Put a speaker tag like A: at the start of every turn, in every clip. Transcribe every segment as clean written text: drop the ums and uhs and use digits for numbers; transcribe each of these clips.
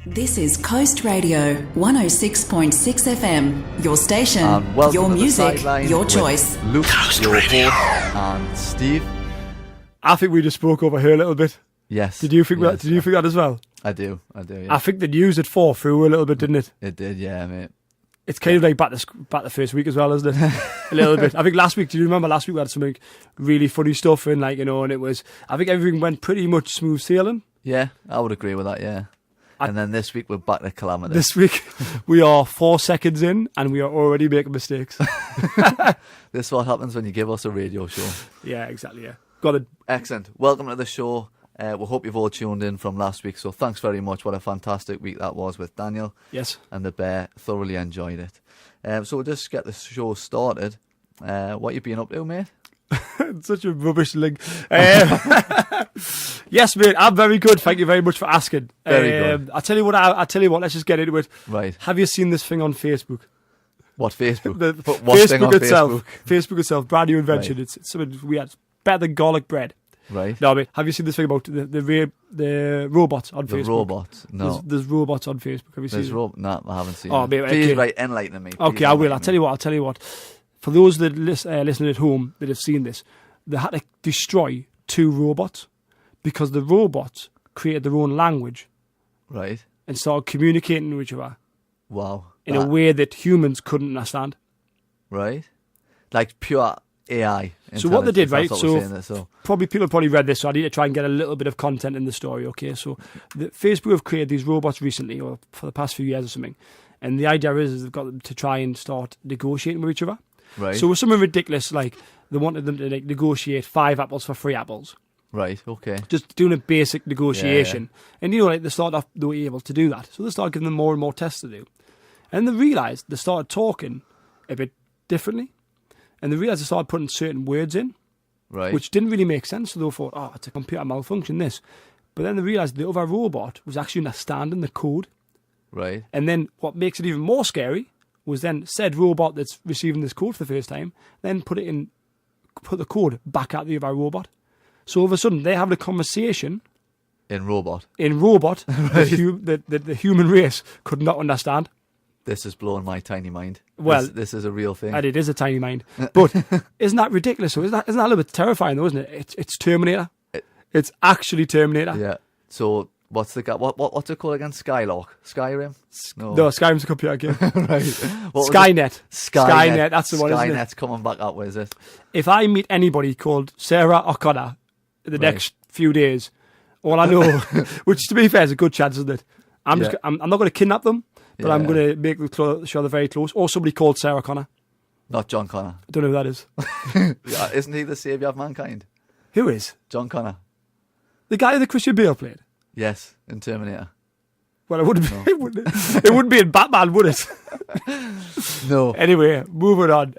A: This is Coast Radio 106.6 FM, your station, your music, your choice.
B: Luke,
C: Coast
B: your
C: Radio.
B: host, and Steve.
D: I think we just spoke over her a little bit.
B: Yes.
D: Did you think that? Did you think that as well?
B: I do. Yeah.
D: I think the news at 4 threw a little bit, didn't it?
B: It did, yeah, mate.
D: It's kind of like back the first week as well, isn't it? A little bit. I think last week. Do you remember last week we had something really funny stuff and and it was. I think everything went pretty much smooth sailing.
B: Yeah, I would agree with that. Yeah. And then this week we're back to calamity.
D: This week we are 4 seconds in and we are already making mistakes.
B: This is what happens when you give us a radio show.
D: Yeah, exactly. Yeah, got it.
B: Excellent. Welcome to the show. We hope you've all tuned in from last week. So thanks very much. What a fantastic week that was with Daniel.
D: Yes.
B: And the Bear. Thoroughly enjoyed it. So we'll just get the show started. What you been up to, mate?
D: Such a rubbish link. Yes, mate, I'm very good. Thank you very much for asking.
B: Very good.
D: I tell you what. Let's just get into it.
B: Right.
D: Have you seen this thing on Facebook?
B: What, Facebook?
D: What
B: Facebook
D: thing on
B: itself.
D: Facebook itself. Brand new invention.
B: Right.
D: It's something weird. It's better than garlic bread.
B: Right.
D: No, I mean, have you seen this thing about the robots on Facebook?
B: The robots? No.
D: There's robots on Facebook. Have you seen it?
B: No, I haven't seen
D: Oh,
B: it.
D: mate,
B: Please,
D: okay.
B: right, enlighten me.
D: Okay, I will. I'll tell you what. For those that listening at home that have seen this, they had to destroy 2 robots because the robots created their own language.
B: Right.
D: And started communicating with each other.
B: Wow.
D: In a way that humans couldn't understand.
B: Right. Like pure AI.
D: So what they did, right?
B: So
D: Probably people probably read this, so I need to try and get a little bit of content in the story, okay? So Facebook have created these robots recently, or for the past few years or something. And the idea is they've got them to try and start negotiating with each other.
B: Right.
D: So it was something ridiculous, like they wanted them to negotiate 5 apples for 3 apples.
B: Right, okay.
D: Just doing a basic negotiation.
B: Yeah.
D: And they started off, they were able to do that. So they started giving them more and more tests to do. And they realised they started talking a bit differently. And they realised they started putting certain words in.
B: Right.
D: Which didn't really make sense. So they thought, it's a computer malfunction, this. But then they realised the other robot was actually understanding the code.
B: Right.
D: And then what makes it even more scary was then said robot that's receiving this code for the first time, then put the code back at the other robot. So all of a sudden, they're having a conversation.
B: In robot.
D: Right. that the human race could not understand.
B: This is blowing my tiny mind.
D: Well,
B: this is a real thing.
D: And it is a tiny mind. But isn't that ridiculous? So isn't that a little bit terrifying though, isn't it? It's Terminator. It's actually Terminator.
B: Yeah. So what's it called again? Skylark? Skyrim?
D: No, Skyrim's a computer game.
B: Right.
D: Skynet. That's the one, isn't it?
B: Skynet's coming back up, is it?
D: If I meet anybody called Sarah O'Connor in the next few days, all I know, which to be fair is a good chance, isn't it? I'm not going to kidnap them, but I'm going to make them sure they're very close. Or somebody called Sarah Connor.
B: Not John Connor.
D: I don't know who that is.
B: Yeah, isn't he the saviour of mankind?
D: Who is?
B: John Connor.
D: The guy that Christian Bale played?
B: Yes, in Terminator.
D: Well, it wouldn't be. It wouldn't be in Batman, would it?
B: No.
D: Anyway, moving on.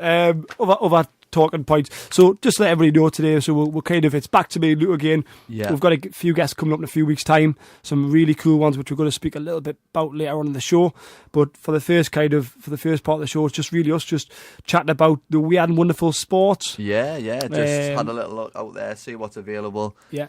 D: Other talking points. So just to let everybody know today, so we're kind of, it's back to me and Luke again.
B: Yeah.
D: We've got a few guests coming up in a few weeks' time. Some really cool ones, which we're going to speak a little bit about later on in the show. But for the first part of the show, it's just really us just chatting about the weird and wonderful sports.
B: Yeah. Just had a little look out there, see what's available.
D: Yeah.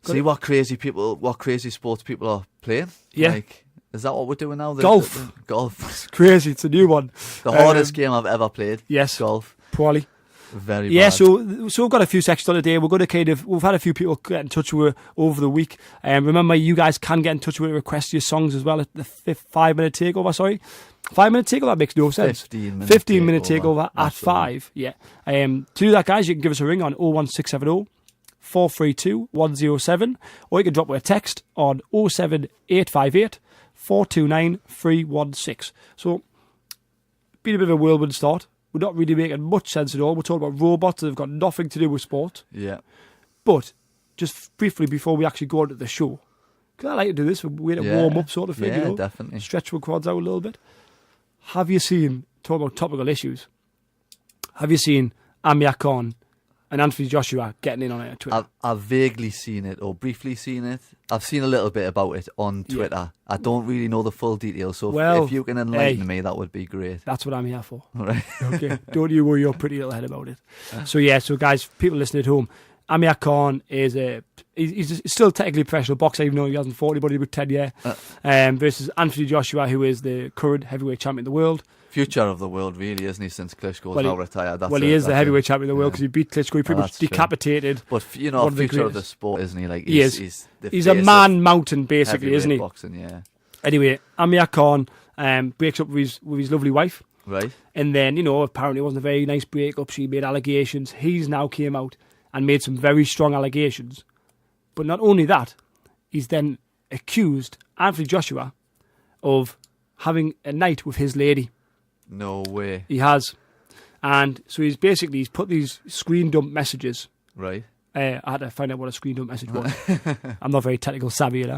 B: See what crazy sports people are playing.
D: Yeah.
B: Like, is that what we're doing now?
D: Golf.
B: Golf.
D: It's crazy. It's a new one.
B: The hardest game I've ever played.
D: Yes.
B: Golf.
D: Poorly.
B: Very bad.
D: Yeah, so we've got a few sections on today. We're going to we've had a few people get in touch with over the week. Remember, you guys can get in touch with request your songs as well at the 5-minute takeover. Sorry, 5-minute takeover. That makes no sense. 15-minute takeover at 5. Yeah. To do that, guys, you can give us a ring on 01670 432 107, or you can drop me a text on 07858 429 316. So, been a bit of a whirlwind start. We're not really making much sense at all. We're talking about robots that have got nothing to do with sport.
B: Yeah.
D: But, just briefly before we actually go into the show, because I like to do this, we're to warm up sort of thing,
B: Yeah, definitely.
D: Stretch our quads out a little bit. Have you seen, talking about topical issues, have you seen Amir Khan and Anthony Joshua getting in on it on Twitter?
B: I've vaguely seen it or briefly seen it. I've seen a little bit about it on Twitter. Yeah. I don't really know the full details, so if you can enlighten me, that would be great.
D: That's what I'm here for.
B: All right.
D: Okay. Don't you worry your pretty little head about it. So guys, people listening at home, Amir Khan is he's still technically a professional boxer, even though he hasn't fought anybody with 10 years. Versus Anthony Joshua, who is the current heavyweight champion of the world.
B: Future of the world, really, isn't he? Since Klitschko's now retired.
D: He is the heavyweight champion of the world because he beat Klitschko. He pretty much decapitated.
B: True. But future of the sport, isn't he? Like
D: he's a man mountain, basically, isn't he?
B: Boxing, yeah.
D: Anyway, Amir Khan breaks up with his lovely wife.
B: Right.
D: And then, apparently it wasn't a very nice breakup. She made allegations. He's now came out and made some very strong allegations. But not only that, he's then accused Anthony Joshua of having a night with his lady.
B: No way.
D: He has. And so he's put these screen dump messages.
B: Right.
D: I had to find out what a screen dump message was. I'm not very technical savvy,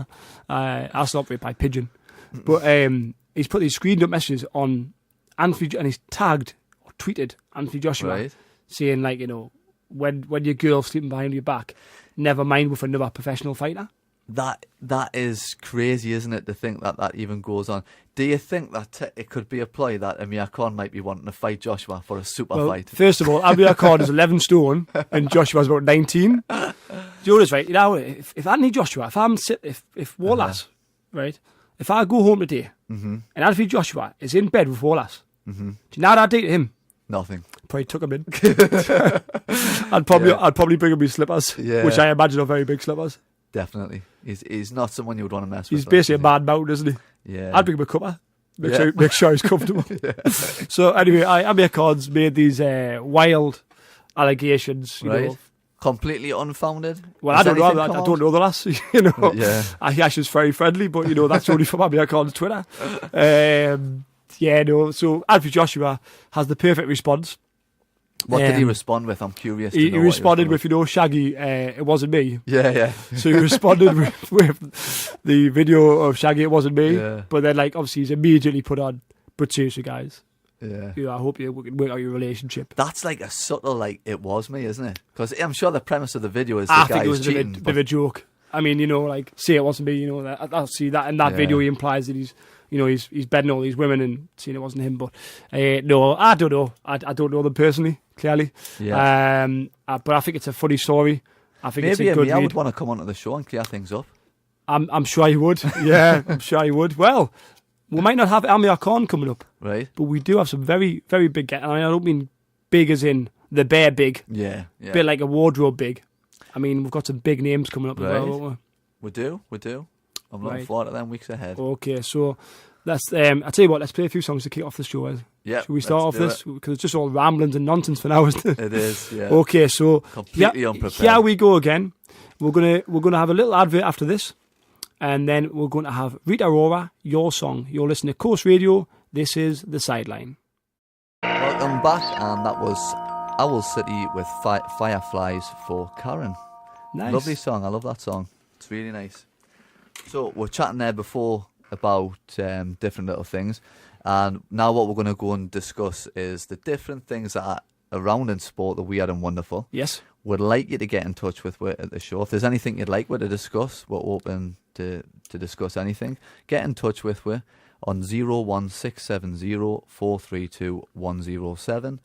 D: I still operate by pigeon. But he's put these screen dump messages on Anthony, and he's tagged or tweeted Anthony Joshua, saying, like, when your girl's sleeping behind your back, never mind with another professional fighter.
B: That is crazy, isn't it, to think that even goes on. Do you think that it could be a ploy that Amir Khan might be wanting to fight Joshua for a super fight?
D: First of all, Amir Khan is 11 stone and Joshua's about 19. Do you know this, right? If Anthony Joshua, if Wallace, right, if I go home today and Anthony Joshua is in bed with Wallace, do you know what I'd do to him?
B: Nothing.
D: Probably tuck him in. I'd probably bring him his slippers, which I imagine are very big slippers.
B: Definitely. He's not someone you would want to mess
D: with.
B: He's
D: basically a mad mountain, isn't he?
B: Yeah.
D: I'd bring him a cuppa. Make sure he's comfortable. So anyway, Amir Khan's made these wild allegations. You know.
B: Completely unfounded?
D: Well, I don't know. I don't know the lass. I think she's very friendly, but that's only from Amir Khan's Twitter. So Anthony Joshua has the perfect response.
B: What did he respond with? I'm curious.
D: He responded with, Shaggy, it wasn't me.
B: Yeah.
D: So he responded with the video of Shaggy, it wasn't me.
B: Yeah.
D: But then, obviously, he's immediately put on, but seriously, guys.
B: Yeah.
D: I hope you can work out your relationship.
B: That's like a subtle, it was me, isn't it? Because I'm sure the premise of the video is
D: I
B: the
D: think
B: guy
D: it was
B: is cheating.
D: a bit of a joke. I mean, say it wasn't me, I'll see that in that video he implies that he's bedding all these women and saying it wasn't him. But no, I don't know. I don't know them personally, clearly.
B: Yeah.
D: But I think it's a funny story. I think
B: maybe
D: it's a good
B: I would want to come onto the show and clear things up.
D: I'm sure he would. Yeah, I'm sure he would. Well, we might not have Amir Khan coming up,
B: right?
D: But we do have some very, very big. I don't mean big as in the bear big.
B: Yeah.
D: Bit like a wardrobe big. I mean, we've got some big names coming up as well, don't we?
B: We do. I'm looking forward to them weeks ahead.
D: Okay, so let's. I'll tell you what. Let's play a few songs to kick off the show.
B: Yeah.
D: Should we start off this because it's just all ramblings and nonsense for now, isn't it?
B: It is. Yeah.
D: Okay, so
B: completely unprepared.
D: Here we go again. We're gonna have a little advert after this, and then we're going to have Rita Ora, your song. You're listening to Coast Radio. This is the Sideline.
B: Welcome back, and that was Owl City with Fireflies for Karen.
D: Nice.
B: Lovely song. I love that song. It's really nice. So we're chatting there before about different little things, and now what we're going to go and discuss is the different things that are around in sport, the weird and wonderful.
D: Yes.
B: We'd like you to get in touch with at the show. If there's anything you'd like to discuss, we're open to discuss anything. Get in touch with us on 01670 432 107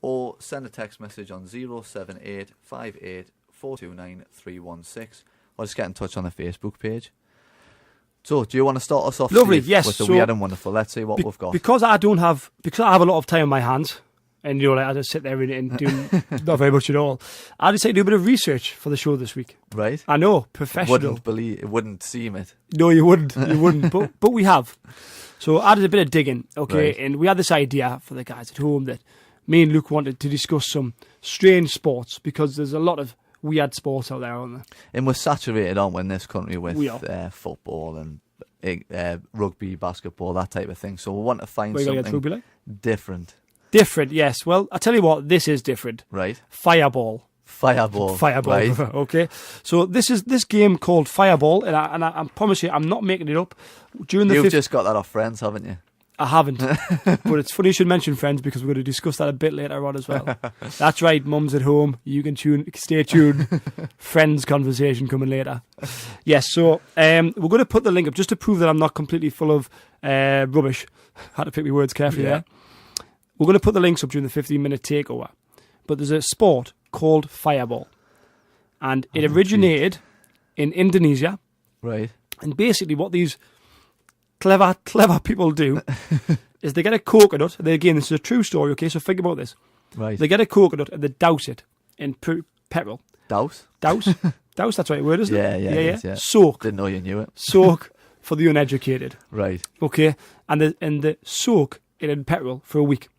B: or send a text message on 078 58 429 316 or just get in touch on the Facebook page. So, do you want to start us off,
D: Lovely,
B: Steve,
D: yes.
B: with the weird and wonderful? Let's see what we've got.
D: Because I have a lot of time on my hands, and I just sit there and do not very much at all. I decided to do a bit of research for the show this week.
B: Right.
D: I know, professional.
B: Wouldn't seem it.
D: No, you wouldn't. But we have. So I did a bit of digging, okay,
B: right.
D: And we had this idea for the guys at home that me and Luke wanted to discuss some strange sports because there's a lot of weird sports out there, aren't there?
B: And we're saturated, aren't we, in this country with football and rugby, basketball, that type of thing. So we want to find something different.
D: Different, yes. Well, I tell you what, this is different.
B: Right.
D: Fireball.
B: Fireball.
D: Right. Okay. So this game called Fireball, and I promise you, I'm not making it up.
B: You've just got that off Friends, haven't you?
D: I haven't. But it's funny you should mention Friends because we're going to discuss that a bit later on as well. That's right, mums at home. You can stay tuned. Friends conversation coming later. Yes, so we're going to put the link up just to prove that I'm not completely full of rubbish. Had to pick my words carefully there. We're going to put the links up during the 15-minute takeover. But there's a sport called Fireball. And it originated in Indonesia.
B: Right.
D: And basically what these clever people do is they get a coconut. Again, this is a true story, okay? So think about this.
B: Right.
D: They get a coconut and they douse it in petrol.
B: Douse?
D: Douse, that's the right word, isn't it?
B: Yeah.
D: Soak.
B: Didn't know you knew it.
D: Soak for the uneducated.
B: Right.
D: Okay? And they soak it in petrol for a week.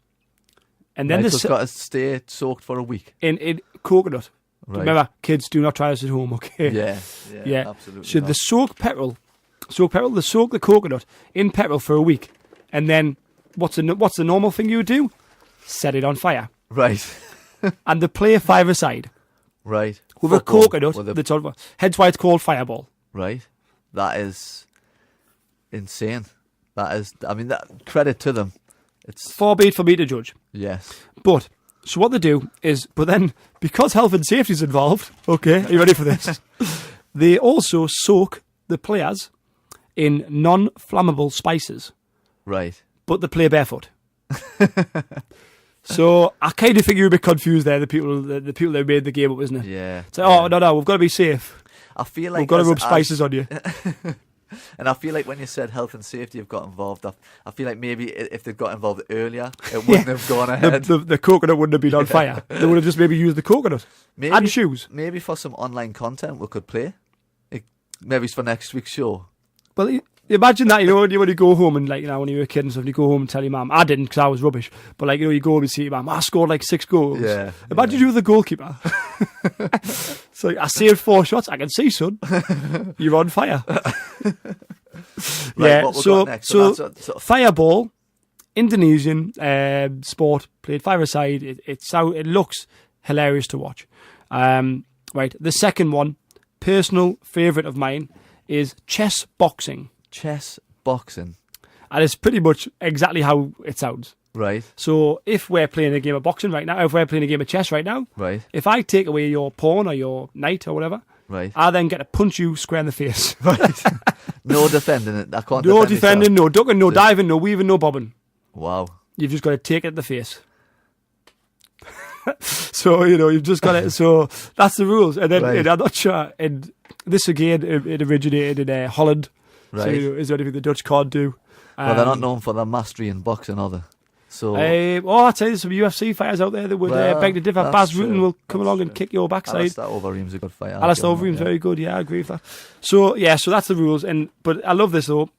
D: And then
B: so it's got to stay soaked for a week.
D: In coconut.
B: Right.
D: Remember, kids, do not try this at home, okay?
B: Yeah, absolutely.
D: So they soak they soak the coconut in petrol for a week. And then what's the normal thing you would do? Set it on fire.
B: Right.
D: And they play a five-a-side.
B: Right.
D: With a coconut that's on fire. Hence why it's called Fireball.
B: Right. That is insane. Credit to them. It's
D: far be it for me to judge.
B: Yes.
D: But, so what they do is, but then, because health and safety is involved, okay, are you ready for this? They also soak the players in non-flammable spices.
B: Right.
D: But they play barefoot. So, I kind of think you're a bit confused there, the people that made the game up, isn't it?
B: Yeah.
D: It's like, no, we've got to be safe.
B: I feel like
D: we've got to rub spices on you.
B: And I feel like when you said health and safety have got involved, I feel like maybe if they'd got involved earlier, it wouldn't have gone ahead.
D: The coconut wouldn't have been on fire. They would have just maybe used the coconut. And shoes.
B: Maybe for some online content we could play. Maybe it's for next week's show.
D: Well, imagine that, when you go home and, when you were a kid and stuff, you go home and tell your mum, I didn't because I was rubbish, but, you go home and see your mum, I scored 6 goals.
B: Yeah.
D: Imagine you were the goalkeeper. So, I saved 4 shots, I can see, son. You're on fire.
B: Right, what we got next?
D: So Fireball, Indonesian sport, played five-a-side. It looks hilarious to watch. Right, the second one, personal favourite of mine, is chess boxing.
B: Chess boxing.
D: And it's pretty much exactly how it sounds.
B: Right.
D: So if we're playing a game of boxing right now, if we're playing a game of chess right now,
B: right.
D: If I take away your pawn or your knight or whatever,
B: right.
D: I then get to punch you square in the face.
B: Right. No defending it. I can't.
D: No defending, no ducking, no diving, no weaving, no bobbing.
B: Wow.
D: You've just got to take it in the face. So, you've just got it. So that's the rules. And then
B: right.
D: I'm not sure. And this again, it originated in Holland.
B: Right.
D: So, is there anything the Dutch can't do?
B: Well, they're not known for their mastery in boxing, are they? So,
D: I'll tell you, there's some UFC fighters out there that would beg to differ. Baz Rutten will come along and kick your backside.
B: Alistair Overeem's a good fighter.
D: Alistair Overeem's very good. Yeah, I agree with that. So that's the rules. But I love this though.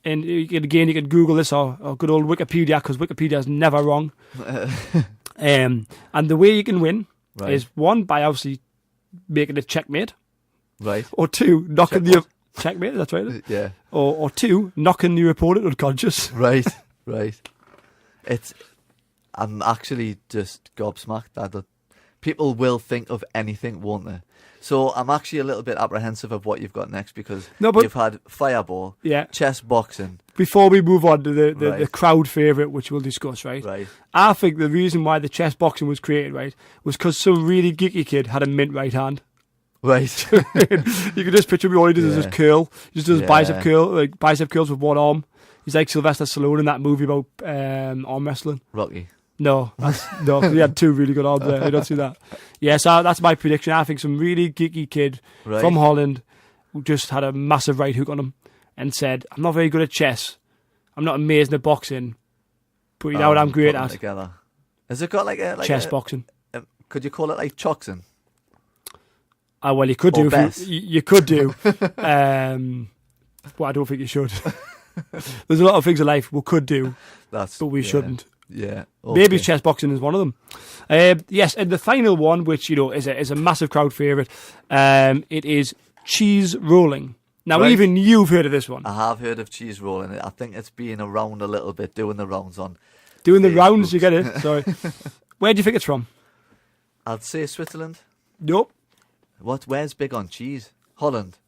D: And you can Google this or good old Wikipedia, because Wikipedia is never wrong. And the way you can win is, one, by obviously making a checkmate.
B: Right.
D: Or two, knocking the checkmate. That's right.
B: Yeah.
D: Or two, knocking your opponent unconscious.
B: Right. Right. I'm actually just gobsmacked. People will think of anything, won't they? So I'm actually a little bit apprehensive of what you've got next, because you've had Fireball, chess boxing.
D: Before we move on to the crowd favourite, which we'll discuss, right?
B: Right.
D: I think the reason why the chess boxing was created, right, was because some really geeky kid had a mint right hand.
B: Right.
D: You can just picture me, all he does is just curl. He just does bicep curls with one arm. He's like Sylvester Stallone in that movie about arm wrestling.
B: Rocky.
D: No, he had 2 really good arms there. I don't see that. Yeah, so that's my prediction. I think some really geeky kid from Holland who just had a massive right hook on him and said, I'm not very good at chess. I'm not amazing at boxing. But you know what I'm great at?
B: Together. Has it got like
D: chess boxing.
B: Could you call it like choxing?
D: Well, you could do. You could do. But I don't think you should. There's a lot of things in life we could do, but we shouldn't.
B: Yeah,
D: maybe chess boxing is one of them. Yes, and the final one, which is a massive crowd favourite, it is cheese rolling. Now, even you've heard of this one.
B: I have heard of cheese rolling. I think it's been around a little bit, doing the rounds on.
D: Doing the rounds, you get it. Sorry. Where do you think it's from?
B: I'd say Switzerland.
D: Nope.
B: Where's big on cheese? Holland.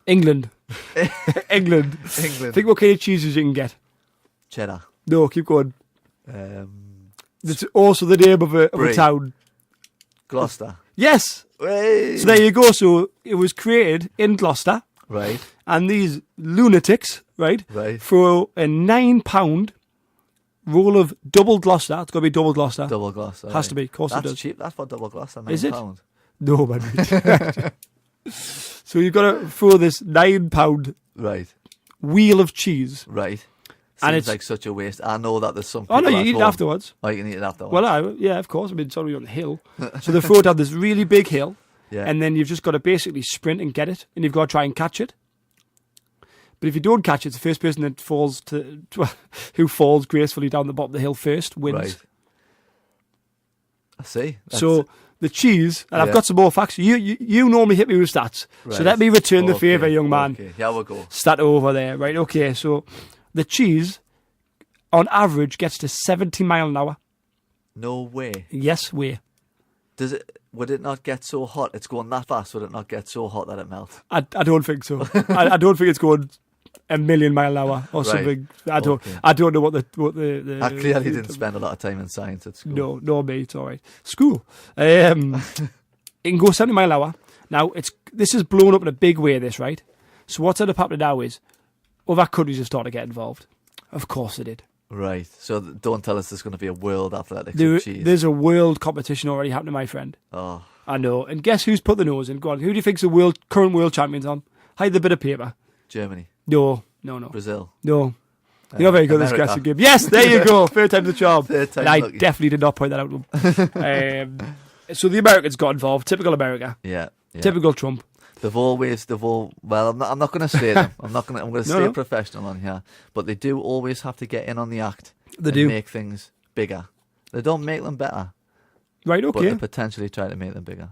D: England. England. Think what kind of cheeses you can get.
B: Cheddar.
D: No, keep going. It's also the name of a town.
B: Gloucester.
D: Yes.
B: Hey.
D: So there you go. So it was created in Gloucester.
B: Right.
D: And these lunatics, right, throw a £9 roll of double Gloucester. It's got to be double Gloucester.
B: Double Gloucester.
D: Has to be. Of course it does.
B: That's cheap. That's for double Gloucester. £9.
D: Is it? No, man. So you've got to throw this £9
B: Right.
D: wheel of cheese.
B: Right.
D: And
B: Seems
D: it's
B: like such a waste. I know that there's some people
D: Oh no, you
B: at
D: eat it
B: home-
D: afterwards.
B: Oh, you can eat it afterwards.
D: Well, yeah, of course. I mean, it's already on the hill. So they throw it down this really big hill,
B: yeah.
D: and then you've just got to basically sprint and get it, and you've got to try and catch it. But if you don't catch it, the first person that falls who falls gracefully down the bottom of the hill first wins.
B: Right. I see.
D: So the cheese, and I've
B: Yeah.
D: got some more facts. You normally hit me with stats, so
B: Right.
D: let me return the
B: Okay,
D: favour, young man.
B: Okay, here we go.
D: Stat over there, right? Okay, so the cheese, on average, gets to 70 mile an hour.
B: No way.
D: Yes, way.
B: Would it not get so hot? It's going that fast. Would it not get so hot that it melts?
D: I don't think so. I don't think it's going a million mile an hour or
B: Right.
D: something. I
B: Okay.
D: don't know what the
B: I clearly didn't spend a lot of time in science at school.
D: No, mate. It's all right. School. It can go 70 mile an hour. Now this is blown up in a big way. This right. So what's ended up happening now is other countries have started to get involved. Of course they did.
B: Right. So don't tell us there's going to be a world athletics of cheese.
D: There's a world competition already happening, my friend.
B: Oh,
D: I know. And guess who's put the nose in? Go on. Who do you think's the current world champions on? Hide the bit of paper.
B: Germany,
D: No.
B: Brazil.
D: No. You're not very good at this
B: America.
D: guessing game. Yes, there you go. Third time's the charm.
B: Third time
D: And I
B: lucky.
D: definitely did not point that out to them. So the Americans got involved. Typical America.
B: Yeah.
D: Typical Trump.
B: Well, I'm not going to say them. I'm going to
D: No,
B: stay
D: no.
B: professional on here. But they do always have to get in on the act.
D: They
B: and
D: do.
B: make things bigger. They don't make them better,
D: Right,
B: but
D: okay.
B: they potentially try to make them bigger.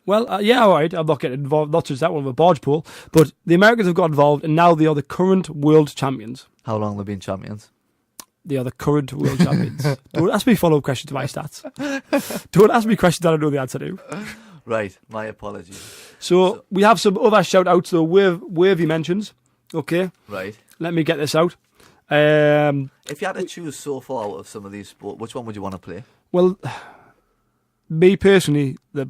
D: Well, yeah, all right. I'm not getting involved. Not just that one with a barge pole. But the Americans have got involved, and now they are the current world champions.
B: How long have they been champions?
D: They are the current world champions. Don't ask me follow-up questions to my stats. Don't ask me questions that I know the answer to.
B: Right, my apologies.
D: So we have some other shout-outs, though, worthy mentions. Okay,
B: Right.
D: let me get this out.
B: If you had to choose so far out of some of these sports, which one would you want to play?
D: Well, me personally, the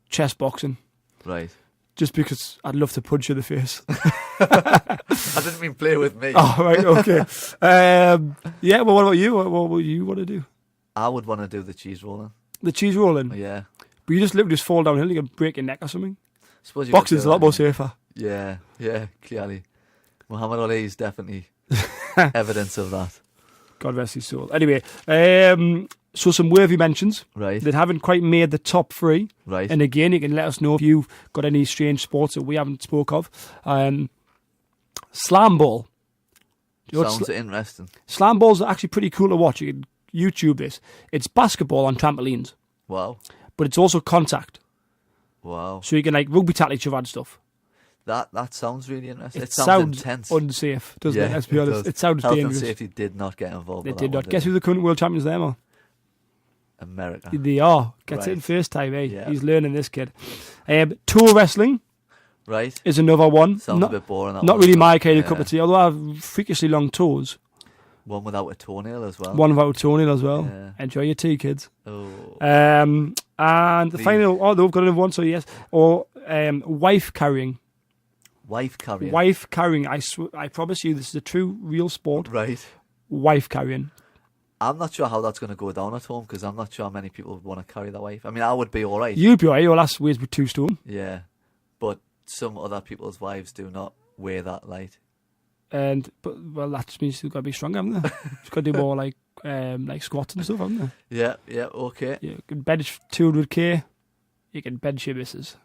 D: chess boxing,
B: Right.
D: just because I'd love to punch you in the face.
B: I didn't mean play with me.
D: Oh, right, okay. Yeah, well, what about you? What would you want to do?
B: I would want to do the cheese rolling.
D: The cheese rolling?
B: Yeah.
D: But you just fall downhill, you can break your neck or something.
B: Suppose you
D: Boxing's
B: could
D: a
B: do
D: lot more
B: that.
D: safer.
B: Yeah, clearly. Muhammad Ali is definitely evidence of that.
D: God rest his soul. Anyway, so some worthy mentions
B: Right.
D: that haven't quite made the top three.
B: Right.
D: And again, you can let us know if you've got any strange sports that we haven't spoke of. Slam ball. Do you know what
B: Sounds interesting.
D: Slam balls are actually pretty cool to watch. You can YouTube this. It's basketball on trampolines,
B: Wow.
D: but it's also contact.
B: Wow.
D: So you can like rugby tackle each other and stuff.
B: That sounds really interesting.
D: It
B: It sounds intense.
D: unsafe, doesn't it? Let's be honest.
B: does.
D: It sounds
B: Health
D: dangerous.
B: and safety did not get involved
D: They
B: with
D: did
B: that
D: not.
B: one,
D: Guess who the current world champions there, man?
B: America.
D: They are. Gets it in
B: Right.
D: first time, eh?
B: Yeah.
D: He's learning, this kid. Toe wrestling
B: Right.
D: is another one.
B: Sounds
D: not
B: a bit boring. That
D: not
B: one.
D: really my kind of
B: Yeah.
D: cup of tea, although I have freakishly long toes.
B: One without a toenail as well.
D: One without a toenail as well.
B: Yeah.
D: Enjoy your tea, kids.
B: Oh.
D: And the
B: The-
D: final, oh, they've got another one, so yes. Or wife carrying.
B: Wife carrying.
D: Wife carrying. I promise you, this is a true, real sport.
B: Right.
D: Wife carrying.
B: I'm not sure how that's going to go down at home because I'm not sure many people would want to carry their wife. I mean, I would be all right.
D: You'd be alright, your last weighs with 2 stone.
B: Yeah. But some other people's wives do not weigh that light.
D: Well, that just means you've got to be strong, haven't they? You've got to do more like squats and stuff, haven't they?
B: Yeah, okay.
D: You can bench 200k. You can bench your missus.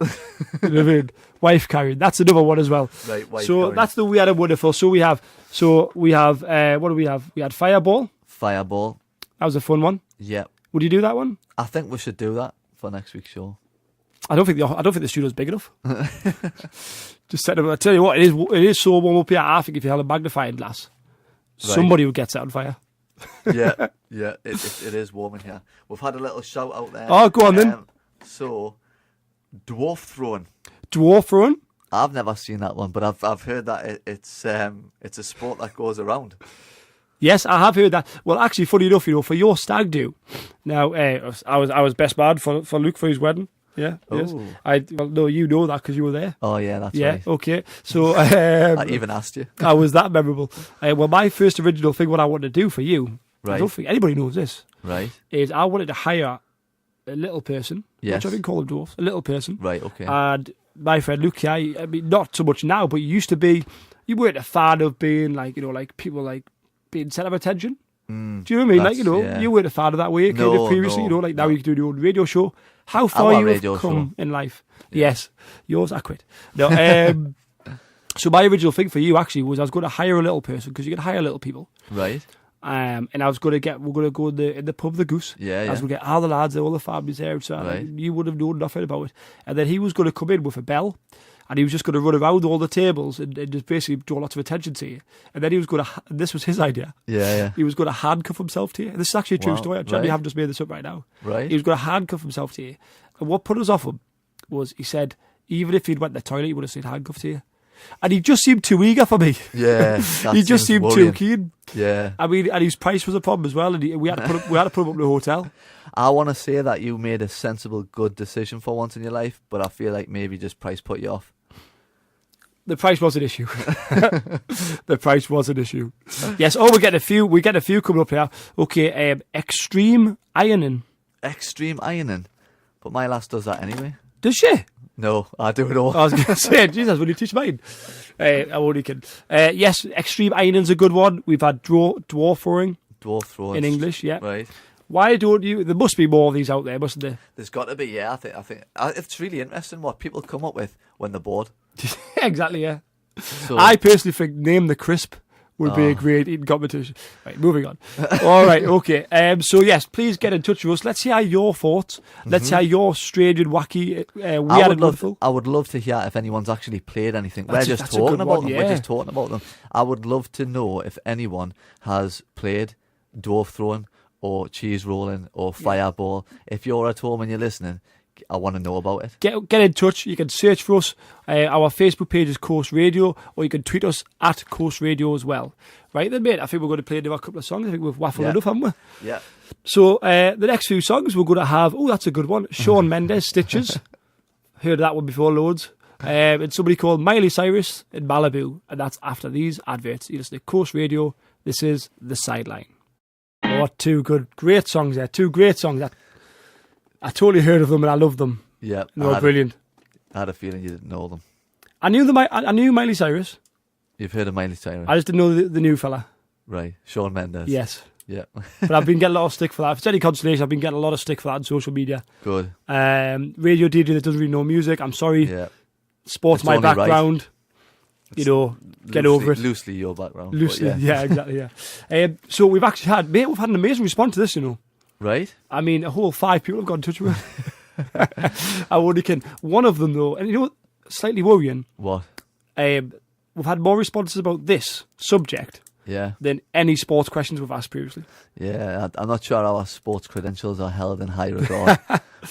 D: You know what I mean? Wife carrying. That's another one as well.
B: Right, wife
D: So
B: carrying.
D: that's the weird and wonderful. So we have what do we have? We had fireball.
B: Fireball.
D: That was a fun one.
B: Yeah.
D: Would you do that one?
B: I think we should do that for next week's show.
D: I don't think the studio's big enough. Just set up. I tell you what, it is so warm up here. I think if you had a magnifying glass, somebody would get set on fire.
B: Yeah, it is warm in here. We've had a little shout out there.
D: Oh, go on then.
B: So, dwarf throwing.
D: Dwarf throwing.
B: I've never seen that one, but I've heard that it's a sport that goes around.
D: Yes, I have heard that. Well, actually, funny enough, for your stag do. Now, I was best man for Luke for his wedding. Yeah. Yes.
B: Oh.
D: No, you know that because you were there.
B: Oh yeah, that's
D: Yeah.
B: right.
D: Okay. So
B: I even asked you.
D: I was that memorable. Well, my first original thing, what I wanted to do for you, I
B: Right.
D: don't think anybody knows this,
B: Right.
D: is I wanted to hire a little person.
B: Yes.
D: Which I can call them dwarfs. A little person.
B: Right, okay.
D: And my friend Luke, I mean, not so much now, but you used to be, you weren't a fan of being like, like people like being centre of attention. Do you know what I mean? Like, you weren't a fan of that way previously, like now you can do your own radio show. How far you have come in life. Yeah. Yes. Yours, I quit. No, so my original thing for you actually was I was going to hire a little person because you can hire little people.
B: Right.
D: And I was going to we're going to go in the pub, the Goose.
B: Yeah,
D: I was going to get all the lads, all the families there. So you would have known nothing about it. And then he was going to come in with a bell. And he was just going to run around all the tables and just basically draw lots of attention to you. And then he was going to, this was his idea.
B: Yeah.
D: He was going to handcuff himself to you. This is actually a true story. I genuinely haven't just made this up right now.
B: Right.
D: He was going to handcuff himself to you. And what put us off him was he said, even if he'd went to the toilet, he would have said handcuffed to you. And he just seemed too eager for me.
B: Yeah.
D: He just seemed too keen.
B: Yeah.
D: I mean, and his price was a problem as well. And we had to put him up in the hotel.
B: I want to say that you made a sensible, good decision for once in your life, but I feel like maybe just price put you off.
D: The price was an issue. The price was an issue. Yes. Oh, we get a few coming up here. Okay. Extreme ironing.
B: Extreme ironing, but my lass does that anyway.
D: Does she?
B: No, I do it all.
D: I was going to say, Jesus, will you teach mine? I only kid. Yes, extreme ironing's a good one. We've had dwarf throwing.
B: Dwarf throwing
D: in English. Yeah.
B: Right.
D: Why don't you? There must be more of these out there, mustn't there?
B: There's got to be. Yeah. I think it's really interesting what people come up with when they're bored.
D: Exactly, yeah.
B: So,
D: I personally think Name the Crisp would be a great eating competition. Right, moving on. All right, okay. So, yes, please get in touch with us. Let's hear your thoughts. Let's hear your strange and wacky, weird and wonderful.
B: I would love to hear if anyone's actually played anything. We're just talking about them. Yeah. We're just talking about them. I would love to know if anyone has played dwarf throwing or cheese rolling or fireball. If you're at home and you're listening, I want to know about it.
D: Get in touch. You can search for us. Our Facebook page is Coast Radio, or you can tweet us at Coast Radio as well. Right then, mate, I think we're going to play another couple of songs. I think we've waffled enough, haven't we?
B: Yeah.
D: So the next few songs we're going to have, that's a good one, Shawn Mendes, Stitches. Heard that one before, loads. And somebody called Miley Cyrus in Malibu, and that's after these adverts. You listen to Coast Radio. This is The Sideline. Oh, great songs there. Two great songs. I totally heard of them and I loved them.
B: Yeah.
D: They were brilliant.
B: I had a feeling you didn't know them.
D: I knew Miley Cyrus.
B: You've heard of Miley Cyrus?
D: I just didn't know the new fella.
B: Right. Shawn Mendes.
D: Yes.
B: Yeah.
D: But I've been getting a lot of stick for that. If it's any consolation, I've been getting a lot of stick for that on social media.
B: Good.
D: Radio DJ that doesn't really know music. I'm sorry.
B: Yeah.
D: Sports my background. Right. Get over it.
B: Loosely your background.
D: Loosely, yeah, exactly, yeah. So we've actually had an amazing response to this,
B: Right.
D: I mean, a whole 5 people have got in touch with me. I only can. One of them, though, and slightly worrying.
B: What?
D: We've had more responses about this subject than any sports questions we've asked previously.
B: Yeah, I'm not sure our sports credentials are held in high regard.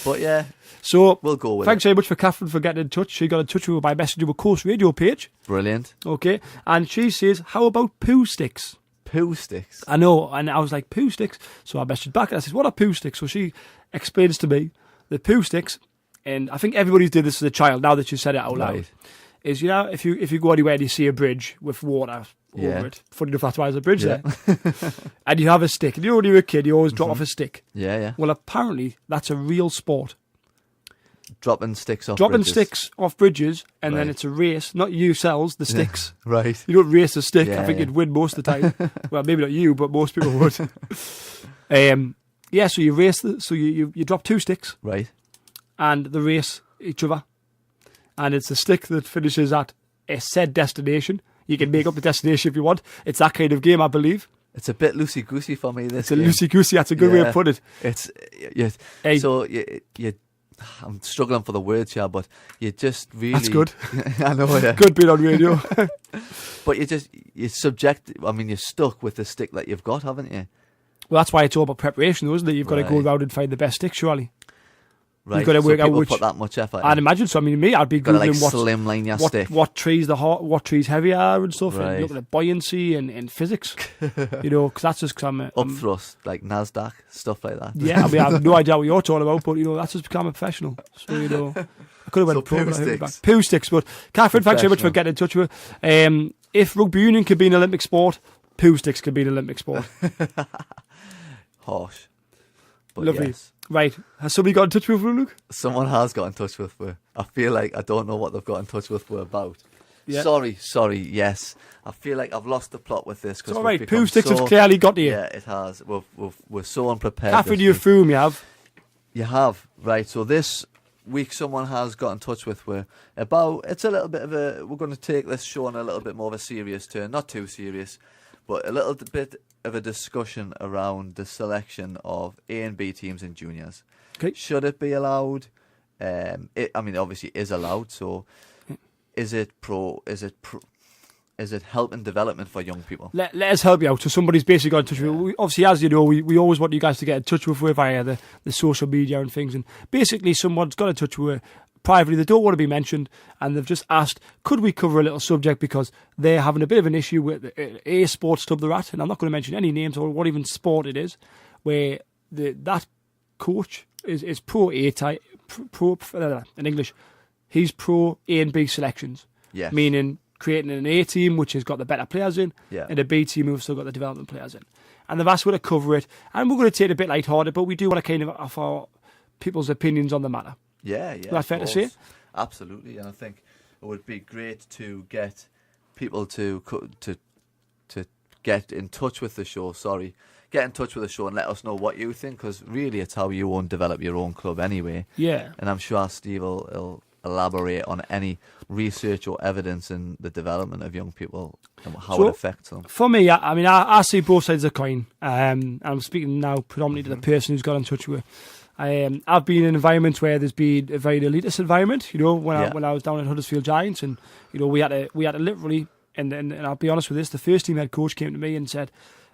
B: But yeah,
D: so
B: we'll go with it.
D: Thanks very much for Catherine for getting in touch. She got in touch with me by messaging a Coast Radio page.
B: Brilliant.
D: Okay, and she says, how about poo sticks?
B: Poo sticks?
D: I know, and I was like, poo sticks? So I messaged back and I said, what are poo sticks? So she explains to me the poo sticks, and I think everybody's did this as a child, now that you said it out loud, is, if you go anywhere and you see a bridge with water over it, funny enough, that's why there's a bridge there, and you have a stick, and when you were a kid, you always drop off a stick.
B: Yeah.
D: Well, apparently, that's a real sport.
B: Dropping sticks off
D: bridges, and then it's a race. Not you sells the sticks.
B: Right.
D: You don't race a stick. I think you'd win most of the time. Well, maybe not you, but most people would. So you race. You drop 2 sticks.
B: Right.
D: And they race each other. And it's the stick that finishes at a said destination. You can make up the destination if you want. It's that kind of game, I believe.
B: It's a bit loosey-goosey for me, this
D: It's a loosey-goosey. That's a good way of putting it.
B: So you I'm struggling for the words here, but you just really...
D: That's good.
B: I know, yeah.
D: Good being on radio.
B: But you're stuck with the stick that you've got, haven't you?
D: Well, that's why it's all about preparation, though, isn't it? You've got to go around and find the best stick, surely.
B: Right,
D: you've got to work out which...
B: put that much effort
D: I'd imagine so. I mean, I'd be Googling
B: slimline your stick.
D: What trees heavier are and stuff, and looking at buoyancy and physics, because that's just because I'm...
B: Upthrust, like NASDAQ, stuff like that.
D: Yeah, I mean, I have no idea what you're talking about, but, that's just because I'm a professional. So, I could have went
B: poo sticks.
D: Poo sticks, but Catherine, thanks very much for getting in touch with her. If rugby union could be an Olympic sport, poo sticks could be an Olympic sport.
B: Harsh. But
D: lovely.
B: Yes.
D: Right. Has somebody got in touch with you, Luke?
B: Someone has got in touch with me. I feel like I don't know what they've got in touch with me about.
D: Yeah.
B: Sorry, yes. I feel like I've lost the plot with this.
D: It's all right. Poo Sticks has clearly got to you.
B: Yeah, it has. We're so unprepared.
D: Catherine, you fool me, have.
B: You have, right. So this week someone has got in touch with me about, it's a little bit of a, we're going to take this show on a little bit more of a serious turn. Not too serious, but a little bit of a discussion around the selection of A and B teams in juniors.
D: Okay.
B: Should it be allowed? Obviously it is allowed, so is it helping development for young people?
D: Let us help you out. So somebody's basically got in touch with you. Obviously, as you know, we always want you guys to get in touch with via the social media and things. And basically, someone's got in touch with you privately. They don't want to be mentioned, and they've just asked, could we cover a little subject because they're having a bit of an issue with a sports club they're at, and I'm not going to mention any names or what even sport it is, where that coach is pro A type, in English, he's pro A and B selections.
B: Yes.
D: Meaning creating an A team which has got the better players in,
B: yeah,
D: and a B team who've still got the development players in. And they've asked us to cover it, and we're going to take it a bit lighthearted, but we do want to kind of offer people's opinions on the matter.
B: Yeah.
D: Is that fair to say?
B: Absolutely, and I think it would be great to get people to get in touch with the show. Get in touch with the show and let us know what you think, because really it's how you want to develop your own club anyway.
D: Yeah.
B: And I'm sure Steve will elaborate on any research or evidence in the development of young people and how it affects them.
D: For me, I see both sides of the coin. I'm speaking now predominantly to the person who's got in touch with. I've been in environments where there's been a very elitist environment. When I was down at Huddersfield Giants, and we had to literally, and I'll be honest with this, the first team head coach came to me and said,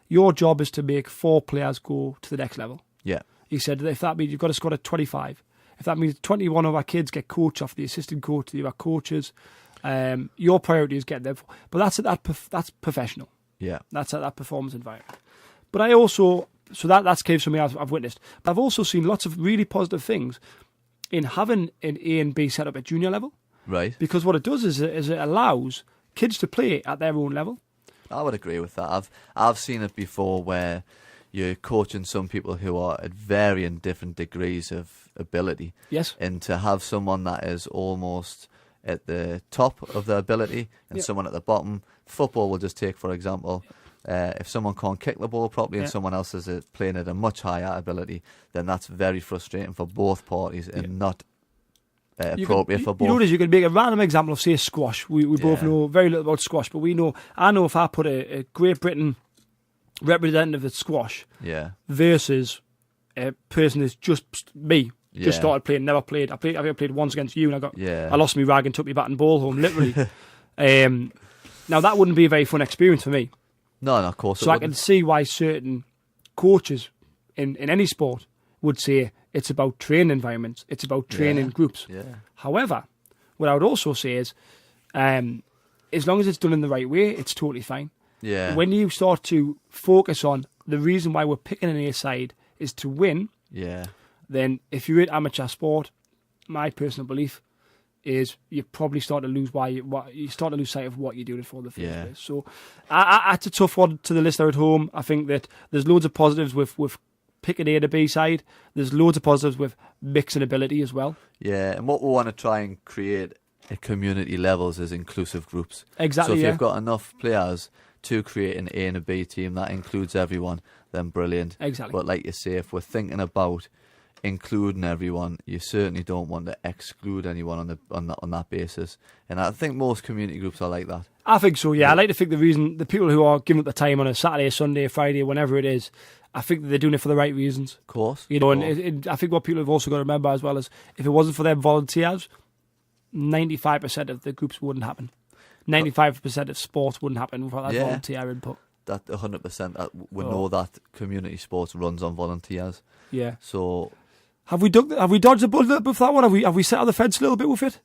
D: your job is to make 4 players go to the next level.
B: Yeah. He
D: said, if that means you've got to score at 25, if that means 21 of our kids get coached off the assistant coach, the other coaches, your priority is getting them. But that's professional.
B: Yeah.
D: That's at that performance environment. But I also, so that's case for me I've witnessed. But I've also seen lots of really positive things in having an A and B set up at junior level.
B: Right.
D: Because what it does is it allows kids to play at their own level.
B: I would agree with that. I've seen it before where you're coaching some people who are at varying different degrees of ability.
D: Yes.
B: And to have someone that is almost at the top of their ability and someone at the bottom. Football will just take, for example, if someone can't kick the ball properly and someone else is playing at a much higher ability, then that's very frustrating for both parties and not appropriate for both.
D: You know this, you could make a random example of, say, squash. We both know very little about squash, but I know if I put a Great Britain representative at squash versus a person who's just me, just started playing, never played. I think I played once against you, and I lost my rag and took my bat and ball home, literally. Now that wouldn't be a very fun experience for me.
B: No, of course.
D: So I can see why certain coaches in any sport would say it's about training environments, it's about training groups.
B: Yeah.
D: However, what I would also say is, as long as it's done in the right way, it's totally fine.
B: Yeah.
D: When you start to focus on the reason why we're picking an A side is to win, then if you're in amateur sport, my personal belief is you probably start to lose you start to lose sight of what you're doing it for in the first place. So that's a tough one to the listener at home. I think that there's loads of positives with picking A to B side. There's loads of positives with mixing ability as well. Yeah,
B: and what we want to try and create at community levels is inclusive groups.
D: Exactly.
B: So if you've got enough players to create an A and a B team that includes everyone, then brilliant.
D: Exactly.
B: But like you say, if we're thinking about including everyone, you certainly don't want to exclude anyone on that basis. And I think most community groups are like that.
D: I think so, yeah. I like to think the people who are giving up the time on a Saturday, Sunday, Friday, whenever it is, I think that they're doing it for the right reasons.
B: Of course.
D: And I think what people have also got to remember as well is, if it wasn't for them volunteers, 95% of the groups wouldn't happen. 95% of sports wouldn't happen without that volunteer input.
B: That 100%. We know that community sports runs on volunteers.
D: Yeah.
B: So
D: have we dodged a bullet with that one? Have we set on the fence a little bit with it?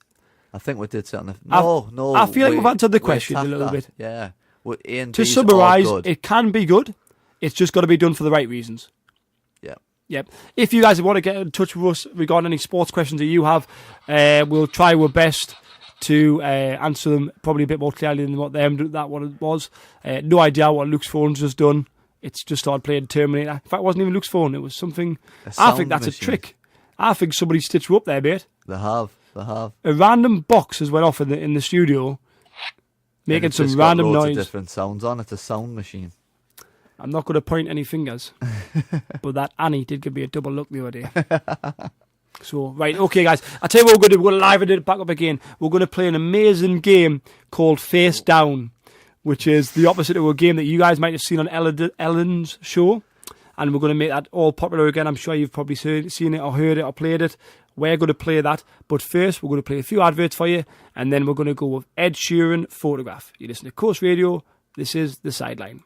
B: I think we did set on the no.
D: I feel like we've answered the question a little bit.
B: Yeah. Well,
D: to summarise, it can be good. It's just got to be done for the right reasons.
B: Yeah.
D: Yep. If you guys want to get in touch with us regarding any sports questions that you have, we'll try our best to answer them probably a bit more clearly than what that one was. No idea what Luke's phone's just done. it's just started playing Terminator. In fact, it wasn't even Luke's phone. It was something.
B: A
D: I think
B: sound
D: that's
B: machine.
D: a trick. I think somebody stitched you up there, mate.
B: They have.
D: A random box has went off in the studio, making
B: And it's
D: some
B: just got
D: random
B: loads
D: noise.
B: of different sounds on. It's a sound machine.
D: I'm not going to point any fingers, but that Annie did give me a double look the other day. So, right, okay, guys. I'll tell you what we're going to do. We're going to liven it back up again. We're going to play an amazing game called Face Down, which is the opposite of a game that you guys might have seen on Ellen's show. And we're going to make that all popular again. I'm sure you've probably seen it or heard it or played it. We're going to play that. But first, we're going to play a few adverts for you. And then we're going to go with Ed Sheeran Photograph. You listen to Coast Radio. This is The Sideline.